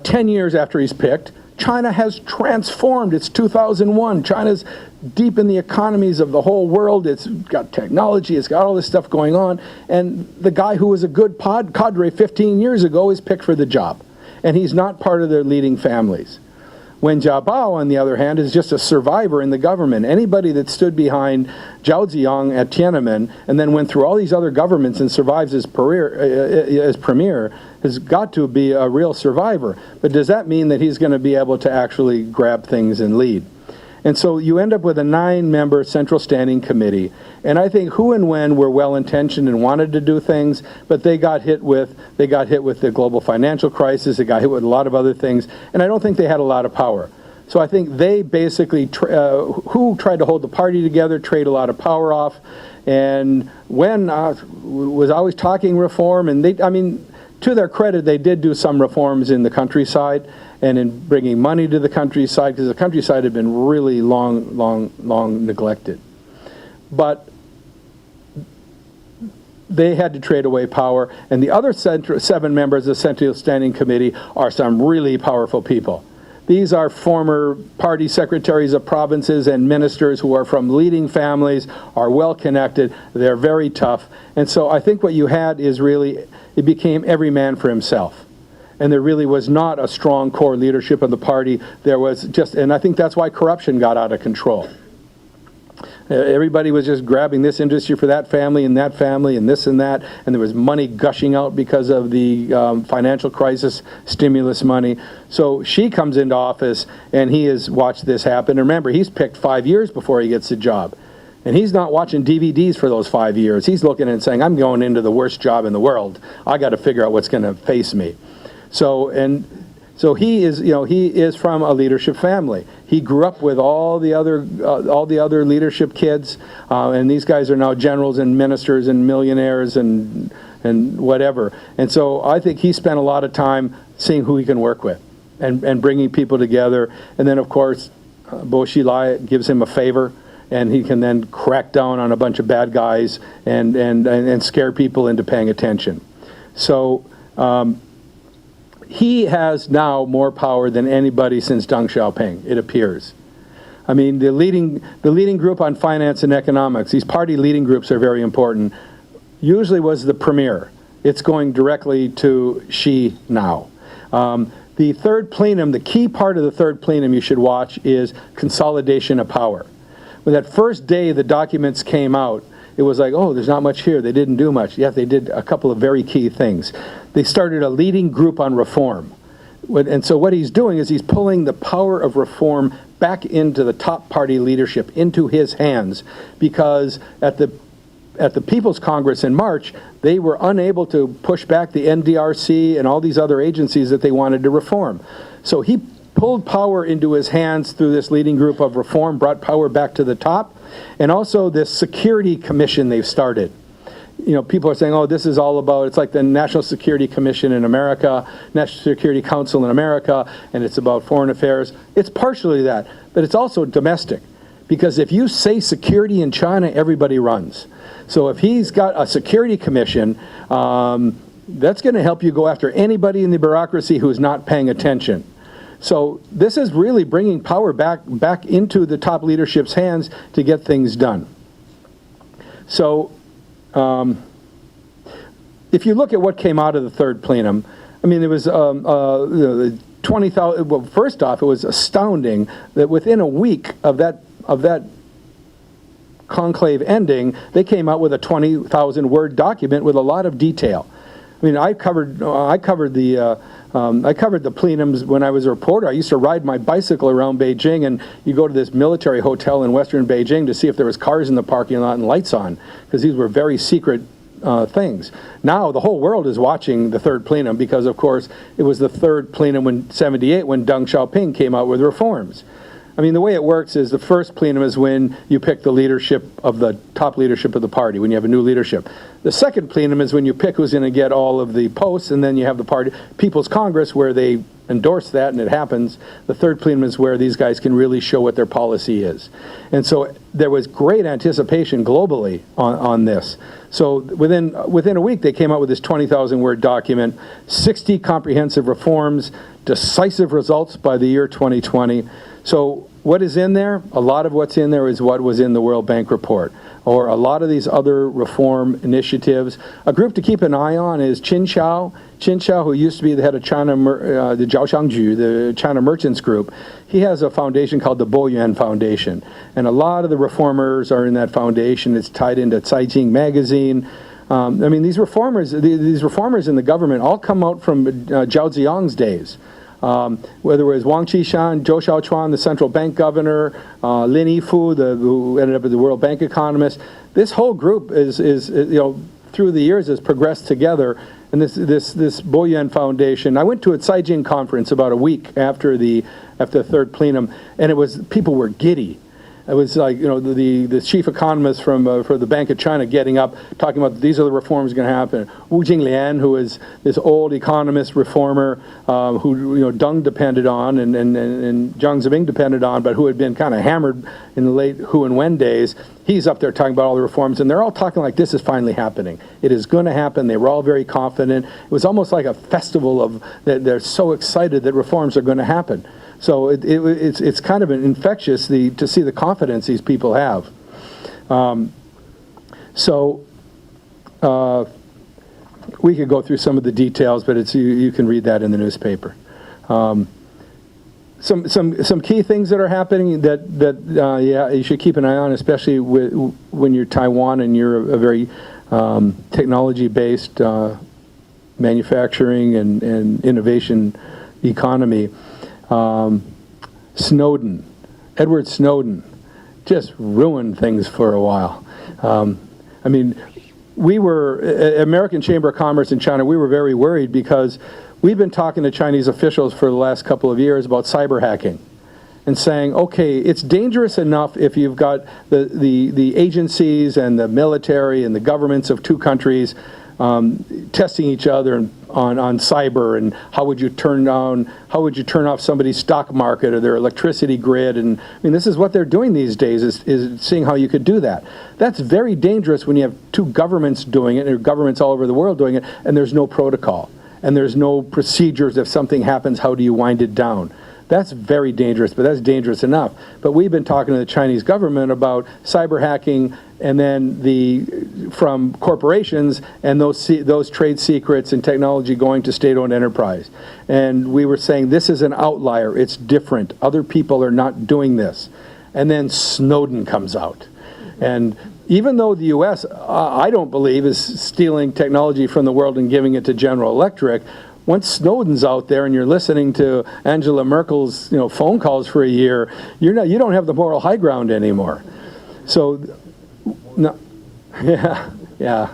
Speaker 2: 10 years after he's picked. China has transformed. It's 2001. China's deep in the economies of the whole world. It's got technology. It's got all this stuff going on. And the guy who was a good cadre 15 years ago is picked for the job. And he's not part of their leading families. Wen Jiabao, on the other hand, is just a survivor in the government. Anybody that stood behind Zhao Ziyang at Tiananmen and then went through all these other governments and survives as premier has got to be a real survivor. But does that mean that he's going to be able to actually grab things and lead? And so you end up with a 9-member Central Standing Committee. And I think Hu and Wen were well-intentioned and wanted to do things, but they got hit with the global financial crisis. They got hit with a lot of other things, and I don't think they had a lot of power. So I think they basically, Hu tried to hold the party together, trade a lot of power off, and Wen was always talking reform. And to their credit, they did do some reforms in the countryside and in bringing money to the countryside, because the countryside had been really long neglected. But they had to trade away power, and the other 7 members of the Central Standing Committee are some really powerful people. These are former party secretaries of provinces and ministers who are from leading families, are well connected, they're very tough. And so I think what you had is really, it became every man for himself. And there really was not a strong core leadership of the party. There was just, and I think that's why corruption got out of control. Everybody was just grabbing this industry for that family and this and that, and there was money gushing out because of the financial crisis, stimulus money. So Xi comes into office, and he has watched this happen. And remember, he's picked 5 years before he gets the job. And he's not watching DVDs for those 5 years. He's looking and saying, I'm going into the worst job in the world. I got to figure out what's going to face me. So he is from a leadership family. He grew up with all the other leadership kids, and these guys are now generals and ministers and millionaires and whatever. And so I think he spent a lot of time seeing who he can work with and bringing people together. And then, of course, Bo Xilai gives him a favor, and he can then crack down on a bunch of bad guys and scare people into paying attention. So he has now more power than anybody since Deng Xiaoping, it appears. I mean, the leading group on finance and economics, these party leading groups are very important, usually was the premier. It's going directly to Xi now. The third plenum, the key part of the third plenum you should watch is consolidation of power. When that first day the documents came out, it was like, oh, there's not much here. They didn't do much. Yet they did a couple of very key things. They started a leading group on reform. And so what he's doing is he's pulling the power of reform back into the top party leadership, into his hands, because at the People's Congress in March, they were unable to push back the NDRC and all these other agencies that they wanted to reform. So he pulled power into his hands through this leading group of reform, brought power back to the top, and also this security commission they've started. You know, people are saying, oh, this is all about, it's like the National Security Commission in America, National Security Council in America, and it's about foreign affairs. It's partially that, but it's also domestic. Because if you say security in China, everybody runs. So if he's got a security commission, that's going to help you go after anybody in the bureaucracy who's not paying attention. So this is really bringing power back into the top leadership's hands to get things done. So if you look at what came out of the third plenum, I mean, there was 20,000. Well, first off, it was astounding that within a week of that conclave ending, they came out with a 20,000-word document with a lot of detail. I mean, I covered the plenums when I was a reporter. I used to ride my bicycle around Beijing, and you go to this military hotel in western Beijing to see if there was cars in the parking lot and lights on, because these were very secret things. Now the whole world is watching the third plenum because, of course, it was the third plenum in '78 when Deng Xiaoping came out with reforms. I mean, the way it works is the first plenum is when you pick the leadership of the top leadership of the party, when you have a new leadership. The second plenum is when you pick who's going to get all of the posts, and then you have the party People's Congress where they endorse that and it happens. The third plenum is where these guys can really show what their policy is. And so there was great anticipation globally on this. So within a week, they came out with this 20,000-word document, 60 comprehensive reforms, decisive results by the year 2020. So what is in there? A lot of what's in there is what was in the World Bank report, or a lot of these other reform initiatives. A group to keep an eye on is Qin Xiao, who used to be the head of China, the Jiaoshangju, the China Merchants Group. He has a foundation called the Boyuan Foundation, and a lot of the reformers are in that foundation. It's tied into Caijing magazine. I mean, these reformers in the government all come out from Zhao Ziyang's days. Whether it was Wang Qishan, Zhou Xiaochuan, the central bank governor, Lin Yifu, who ended up as the World Bank economist, this whole group is through the years has progressed together. And this Boyuan Foundation, I went to a Caijing conference about a week after the third plenum, and people were giddy. It was like, the chief economist for the Bank of China getting up, talking about these are the reforms going to happen. Wu Jinglian, who is this old economist reformer who Deng depended on and Jiang Zemin depended on, but who had been kind of hammered in the late Hu and Wen days, he's up there talking about all the reforms, and they're all talking like this is finally happening. It is going to happen. They were all very confident. It was almost like a festival of that. They're so excited that reforms are going to happen. So it's kind of infectious to see the confidence these people have. We could go through some of the details, but you can read that in the newspaper. Some key things that are happening that you should keep an eye on, especially when you're Taiwan and you're a very technology-based manufacturing and innovation economy. Edward Snowden, just ruined things for a while. I mean, we were, American Chamber of Commerce in China, we were very worried because we've been talking to Chinese officials for the last couple of years about cyber hacking and saying, okay, it's dangerous enough if you've got the agencies and the military and the governments of two countries testing each other on cyber, and how would you turn off somebody's stock market or their electricity grid? And I mean, this is what they're doing these days, is seeing how you could do that. That's very dangerous when you have two governments doing it, or governments all over the world doing it, and there's no protocol and there's no procedures. If something happens, how do you wind it down? That's very dangerous, but that's dangerous enough. But we've been talking to the Chinese government about cyber hacking, and then from corporations and those trade secrets and technology going to state-owned enterprise. And we were saying this is an outlier. It's different. Other people are not doing this. And then Snowden comes out. And even though the U.S., I don't believe, is stealing technology from the world and giving it to General Electric, once Snowden's out there and you're listening to Angela Merkel's phone calls for a year, you don't have the moral high ground anymore. So, no, yeah.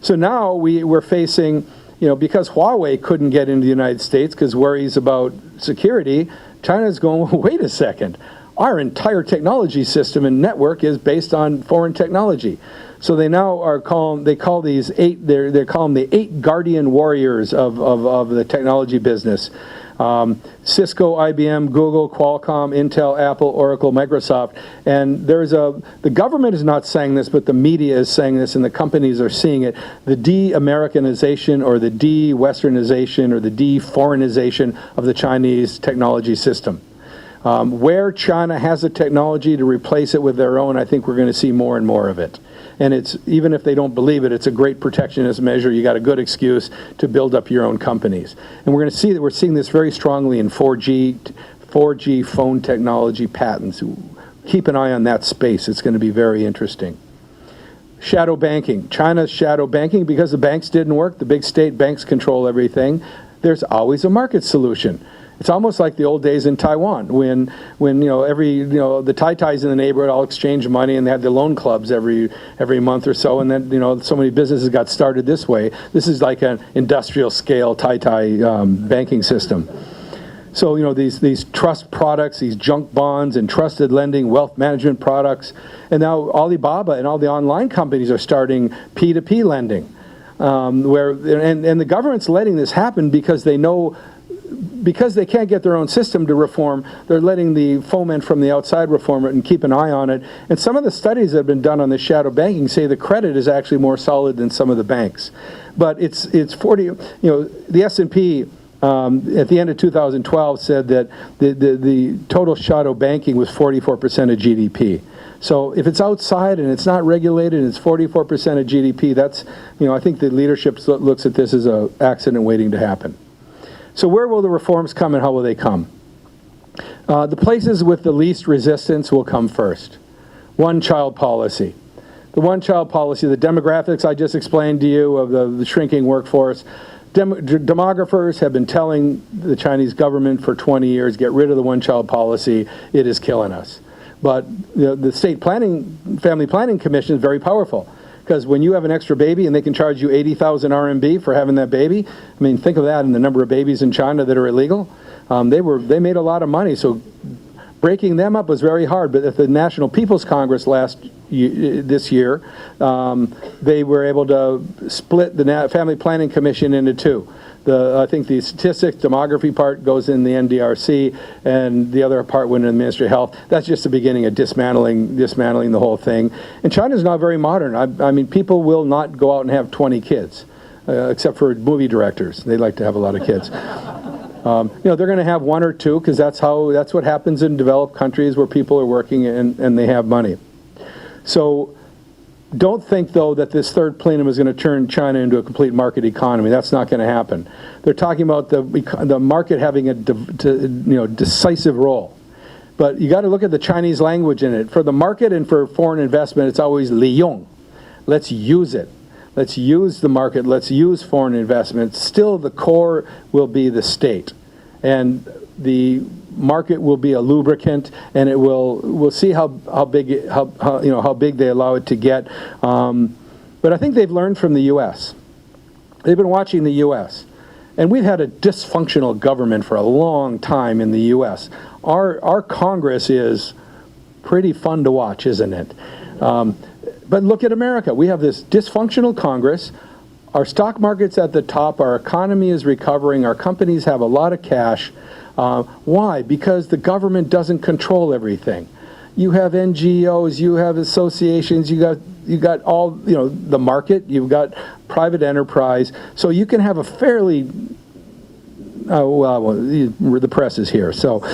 Speaker 2: So now we're facing, because Huawei couldn't get into the United States because worries about security, China's going, wait a second. Our entire technology system and network is based on foreign technology. So they now are they call these they're calling the 8 guardian warriors of the technology business. Cisco, IBM, Google, Qualcomm, Intel, Apple, Oracle, Microsoft. And the government is not saying this, but the media is saying this, and the companies are seeing it. The de-Americanization or the de-Westernization or the de-foreignization of the Chinese technology system. Where China has the technology to replace it with their own, I think we're going to see more and more of it. And even if they don't believe it, it's a great protectionist measure. You got a good excuse to build up your own companies. And we're going to see that we're seeing this very strongly in 4G phone technology patents. Keep an eye on that space. It's going to be very interesting. Shadow banking. China's shadow banking, because the banks didn't work, the big state banks control everything, there's always a market solution. It's almost like the old days in Taiwan when the Tai-Tais in the neighborhood all exchanged money and they had the loan clubs every month or so, and then so many businesses got started this way. This is like an industrial scale Tai-Tai banking system. So these trust products, these junk bonds and trusted lending, wealth management products, and now Alibaba and all the online companies are starting P2P lending, and the government's letting this happen because they know. Because they can't get their own system to reform, they're letting the foment from the outside reform it and keep an eye on it. And some of the studies that have been done on the shadow banking say the credit is actually more solid than some of the banks. But it's 40. The S&P at the end of 2012 said that the total shadow banking was 44% of GDP. So if it's outside and it's not regulated and it's 44% of GDP, that's I think the leadership looks at this as an accident waiting to happen. So where will the reforms come and how will they come? The places with the least resistance will come first. One-child policy. The one-child policy, the demographics I just explained to you of the shrinking workforce, demographers have been telling the Chinese government for 20 years, get rid of the one-child policy, it is killing us. But the State Family Planning Commission is very powerful. Because when you have an extra baby and they can charge you 80,000 RMB for having that baby, I mean, think of that in the number of babies in China that are illegal. They made a lot of money, so breaking them up was very hard. But at the National People's Congress this year, they were able to split the Family Planning Commission into two. I think the statistics, demography part goes in the NDRC, and the other part went in the Ministry of Health. That's just the beginning of dismantling the whole thing. And China's not very modern. I mean, people will not go out and have 20 kids, except for movie directors. They like to have a lot of kids. They're going to have 1 or 2 because that's what happens in developed countries where people are working and they have money. So don't think, though, that this third plenum is going to turn China into a complete market economy. That's not going to happen. They're talking about the market having a decisive role. But you got to look at the Chinese language in it. For the market and for foreign investment, it's always liyong. Let's use it. Let's use the market. Let's use foreign investment. Still, the core will be the state. And the market will be a lubricant, and we'll see how big they allow it to get. But I think they've learned from the U.S. They've been watching the U.S. And we've had a dysfunctional government for a long time in the U.S. Our Congress is pretty fun to watch, isn't it? But look at America. We have this dysfunctional Congress. Our stock market's at the top. Our economy is recovering. Our companies have a lot of cash. Why? Because the government doesn't control everything. You have NGOs, you have associations, you got all the market, you've got private enterprise, so you can have a fairly the press is here, so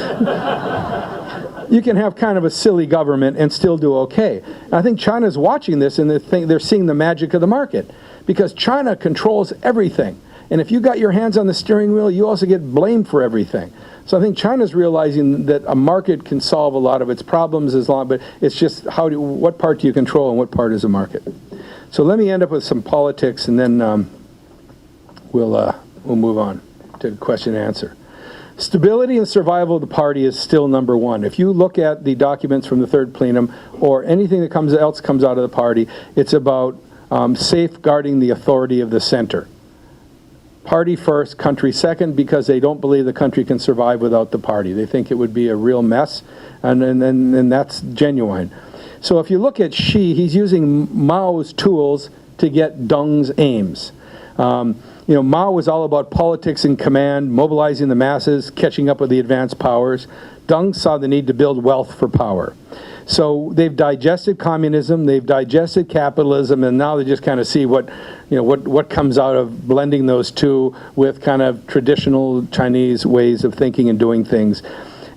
Speaker 2: you can have kind of a silly government and still do okay. And I think China's watching this and they're seeing the magic of the market because China controls everything. And if you got your hands on the steering wheel, you also get blamed for everything. So I think China's realizing that a market can solve a lot of its problems but it's just what part do you control and what part is a market. So let me end up with some politics, and then we'll move on to question and answer. Stability and survival of the party is still number one. If you look at the documents from the third plenum or anything that else comes out of the party, it's about safeguarding the authority of the center. Party first, country second, because they don't believe the country can survive without the party. They think it would be a real mess, and that's genuine. So if you look at Xi, he's using Mao's tools to get Deng's aims. Mao was all about politics and command, mobilizing the masses, catching up with the advanced powers. Deng saw the need to build wealth for power. So they've digested communism, they've digested capitalism, and now they just kind of see what comes out of blending those two with kind of traditional Chinese ways of thinking and doing things.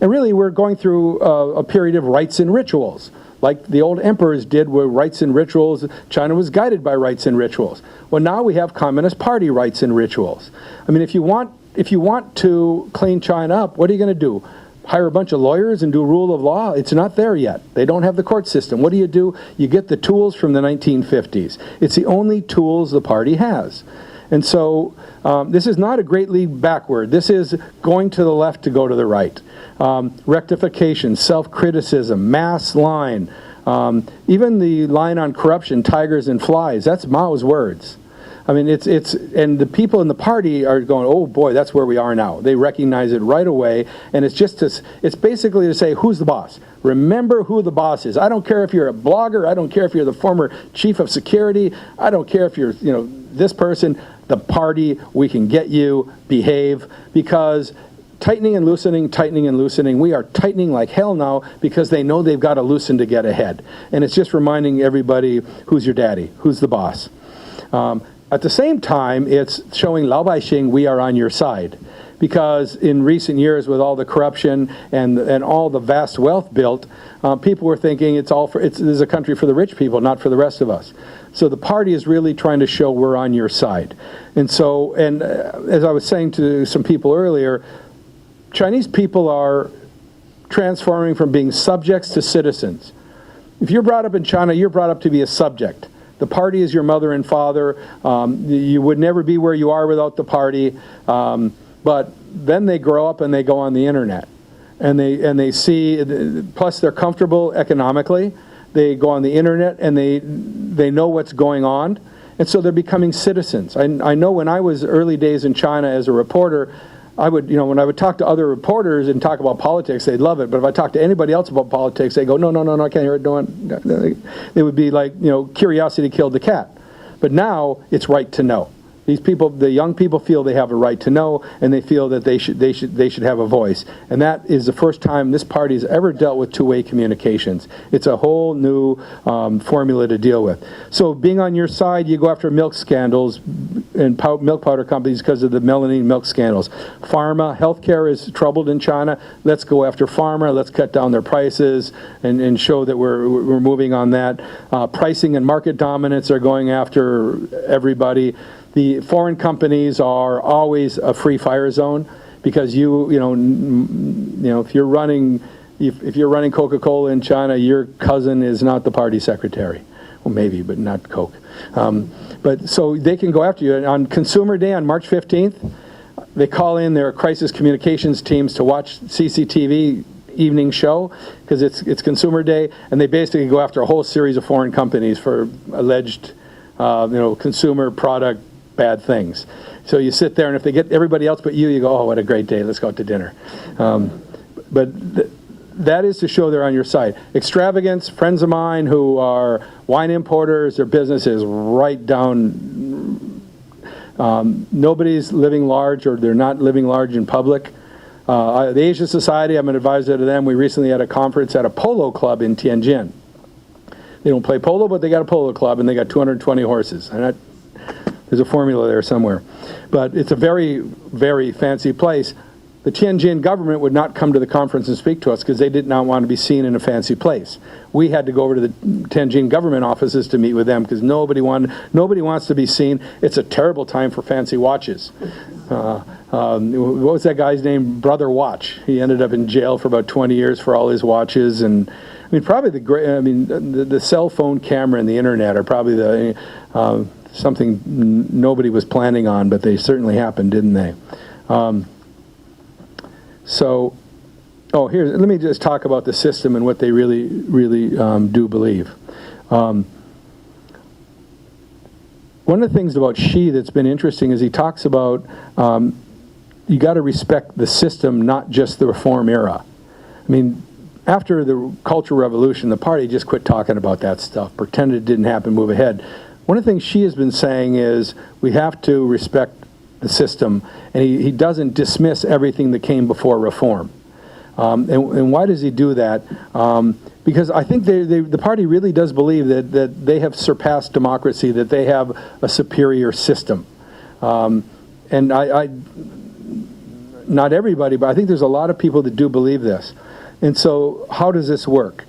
Speaker 2: And really, we're going through a period of rites and rituals, like the old emperors did with rites and rituals. China was guided by rites and rituals. Well, now we have Communist Party rites and rituals. I mean, if you want to clean China up, what are you going to do? Hire a bunch of lawyers and do rule of law? It's not there yet. They don't have the court system. What do? You get the tools from the 1950s. It's the only tools the party has. And so this is not a great leap backward. This is going to the left to go to the right. Rectification, self-criticism, mass line, even the line on corruption, tigers and flies, that's Mao's words. I mean, and the people in the party are going, oh boy, that's where we are now. They recognize it right away, and it's basically to say, who's the boss? Remember who the boss is. I don't care if you're a blogger, I don't care if you're the former chief of security, I don't care if you're, this person, the party, we can get you, behave, because tightening and loosening, we are tightening like hell now because they know they've got to loosen to get ahead. And it's just reminding everybody, who's your daddy, who's the boss. At the same time, it's showing Lao Baixing, we are on your side. Because in recent years, with all the corruption and all the vast wealth built, people were thinking this is a country for the rich people, not for the rest of us. So the party is really trying to show we're on your side. And so, as I was saying to some people earlier, Chinese people are transforming from being subjects to citizens. If you're brought up in China, you're brought up to be a subject. The party is your mother and father. You would never be where you are without the party. But then they grow up and they go on the internet. And they see, plus they're comfortable economically. They go on the internet and they know what's going on. And so they're becoming citizens. I know when I was early days in China as a reporter, when I would talk to other reporters and talk about politics, they'd love it. But if I talk to anybody else about politics, they go, no, I can't hear it. It would be like, curiosity killed the cat. But now it's right to know. These people, the young people, feel they have a right to know, and they feel that they should have a voice. And that is the first time this party has ever dealt with two-way communications. It's a whole new formula to deal with. So being on your side, you go after milk scandals and milk powder companies because of the melamine milk scandals. Pharma, healthcare is troubled in China. Let's go after pharma. Let's cut down their prices and show that we're moving on that. Pricing and market dominance are going after everybody. The foreign companies are always a free fire zone because if you're running Coca-Cola in China, your cousin is not the party secretary. Well, maybe, but not Coke. But so they can go after you. And on Consumer Day on March 15th, they call in their crisis communications teams to watch CCTV evening show because it's Consumer Day, and they basically go after a whole series of foreign companies for alleged consumer product bad things. So you sit there, and if they get everybody else but you go, oh, what a great day, let's go out to dinner. But that is to show they're on your side. Extravagance, friends of mine who are wine importers, their business is right down. Nobody's living large, or they're not living large in public. The Asia Society, I'm an advisor to them. We recently had a conference at a polo club in Tianjin. They don't play polo, but they got a polo club, and they got 220 horses. And there's a formula there somewhere. But it's a very, very fancy place. the Tianjin government would not come to the conference and speak to us because they did not want to be seen in a fancy place. We had to go over to the Tianjin government offices to meet with them because nobody wants to be seen. It's a terrible time for fancy watches. What was that guy's name? Brother Watch. He ended up in jail for about 20 years for all his watches. And I mean, probably the cell phone camera and the internet are probably the something nobody was planning on, but they certainly happened, didn't they? Let me just talk about the system and what they really do believe. One of the things about Xi that's been interesting is he talks about you got to respect the system, not just the reform era. I mean, after the Cultural Revolution, the party just quit talking about that stuff, pretended it didn't happen, move ahead. One of the things Xi has been saying is we have to respect the system, and he doesn't dismiss everything that came before reform. And why does he do that? Because I think the party really does believe that they have surpassed democracy, that they have a superior system. And not everybody, but I think there's a lot of people that do believe this. And so how does this work?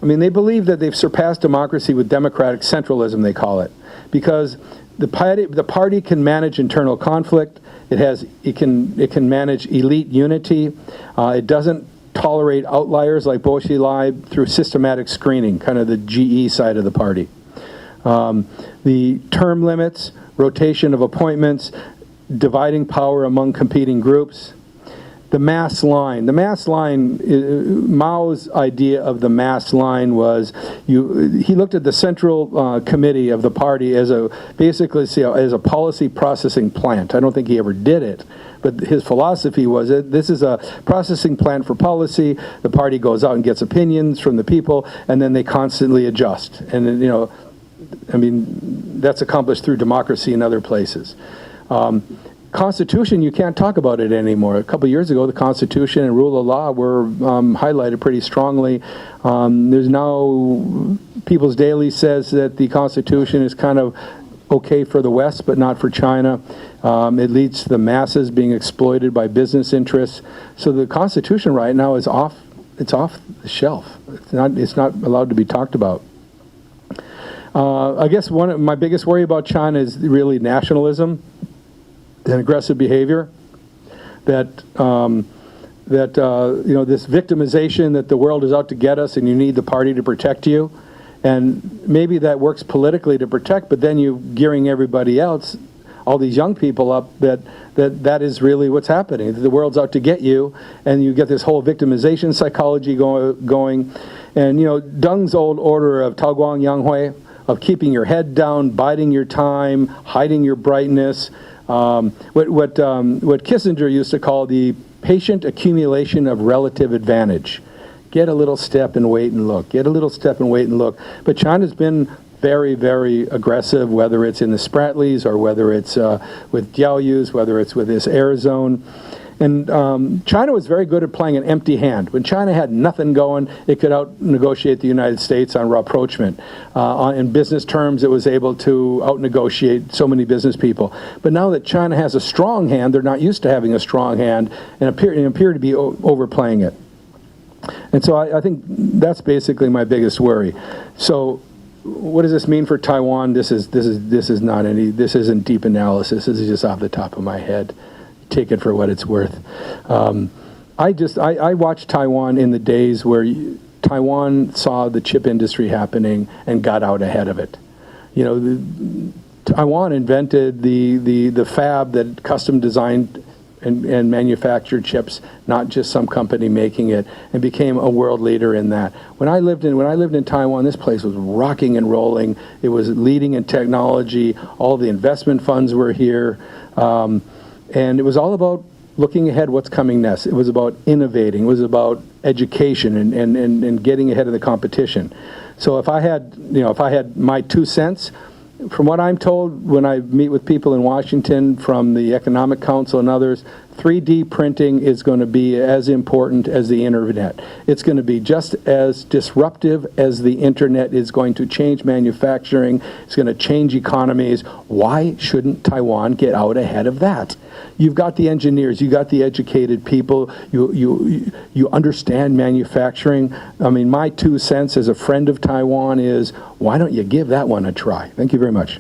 Speaker 2: I mean, they believe that they've surpassed democracy with democratic centralism, they call it, because the party can manage internal conflict. It can manage elite unity. It doesn't tolerate outliers like Bo Xilai through systematic screening, kind of the GE side of the party. The term limits, rotation of appointments, dividing power among competing groups. The mass line. The mass line, Mao's idea of the mass line was he looked at the central committee of the party as basically as a policy processing plant. I don't think he ever did it, but his philosophy was that this is a processing plant for policy. The party goes out and gets opinions from the people, and then they constantly adjust. And I mean, that's accomplished through democracy in other places. Constitution, you can't talk about it anymore. A couple of years ago, the Constitution and rule of law were highlighted pretty strongly. There's now, People's Daily says that the Constitution is kind of okay for the West, but not for China. It leads to the masses being exploited by business interests. So the Constitution right now is off the shelf. It's not allowed to be talked about. I guess one of my biggest worry about China is really nationalism and aggressive behavior, that this victimization that the world is out to get us and you need the party to protect you, and maybe that works politically to protect, but then you're gearing everybody else, all these young people up, that is really what's happening. The world's out to get you, and you get this whole victimization psychology going, and Deng's old order of Taoguang Yanghui, of keeping your head down, biding your time, hiding your brightness. What Kissinger used to call the patient accumulation of relative advantage. Get a little step and wait and look. Get a little step and wait and look. But China's been very, very aggressive, whether it's in the Spratlys or whether it's with Diaoyus, whether it's with this air zone. And China was very good at playing an empty hand. When China had nothing going, it could out-negotiate the United States on rapprochement. In business terms, it was able to out-negotiate so many business people. But now that China has a strong hand, they're not used to having a strong hand and appear to be overplaying it. And so I think that's basically my biggest worry. So what does this mean for Taiwan? This isn't deep analysis. This is just off the top of my head. Take it for what it's worth. I watched Taiwan in the days where Taiwan saw the chip industry happening and got out ahead of it. Taiwan invented the fab that custom designed and manufactured chips, not just some company making it, and became a world leader in that. When I lived in Taiwan, this place was rocking and rolling. It was leading in technology. All the investment funds were here. And it was all about looking ahead, what's coming next. It was about innovating. It was about education and getting ahead of the competition. So if I had my 2 cents, from what I'm told when I meet with people in Washington from the Economic Council and others, 3D printing is going to be as important as the internet. It's going to be just as disruptive as the internet is going to change manufacturing. It's going to change economies. Why shouldn't Taiwan get out ahead of that? You've got the engineers, you got the educated people, you understand manufacturing. I mean, my 2 cents as a friend of Taiwan is, why don't you give that one a try? Thank you very much.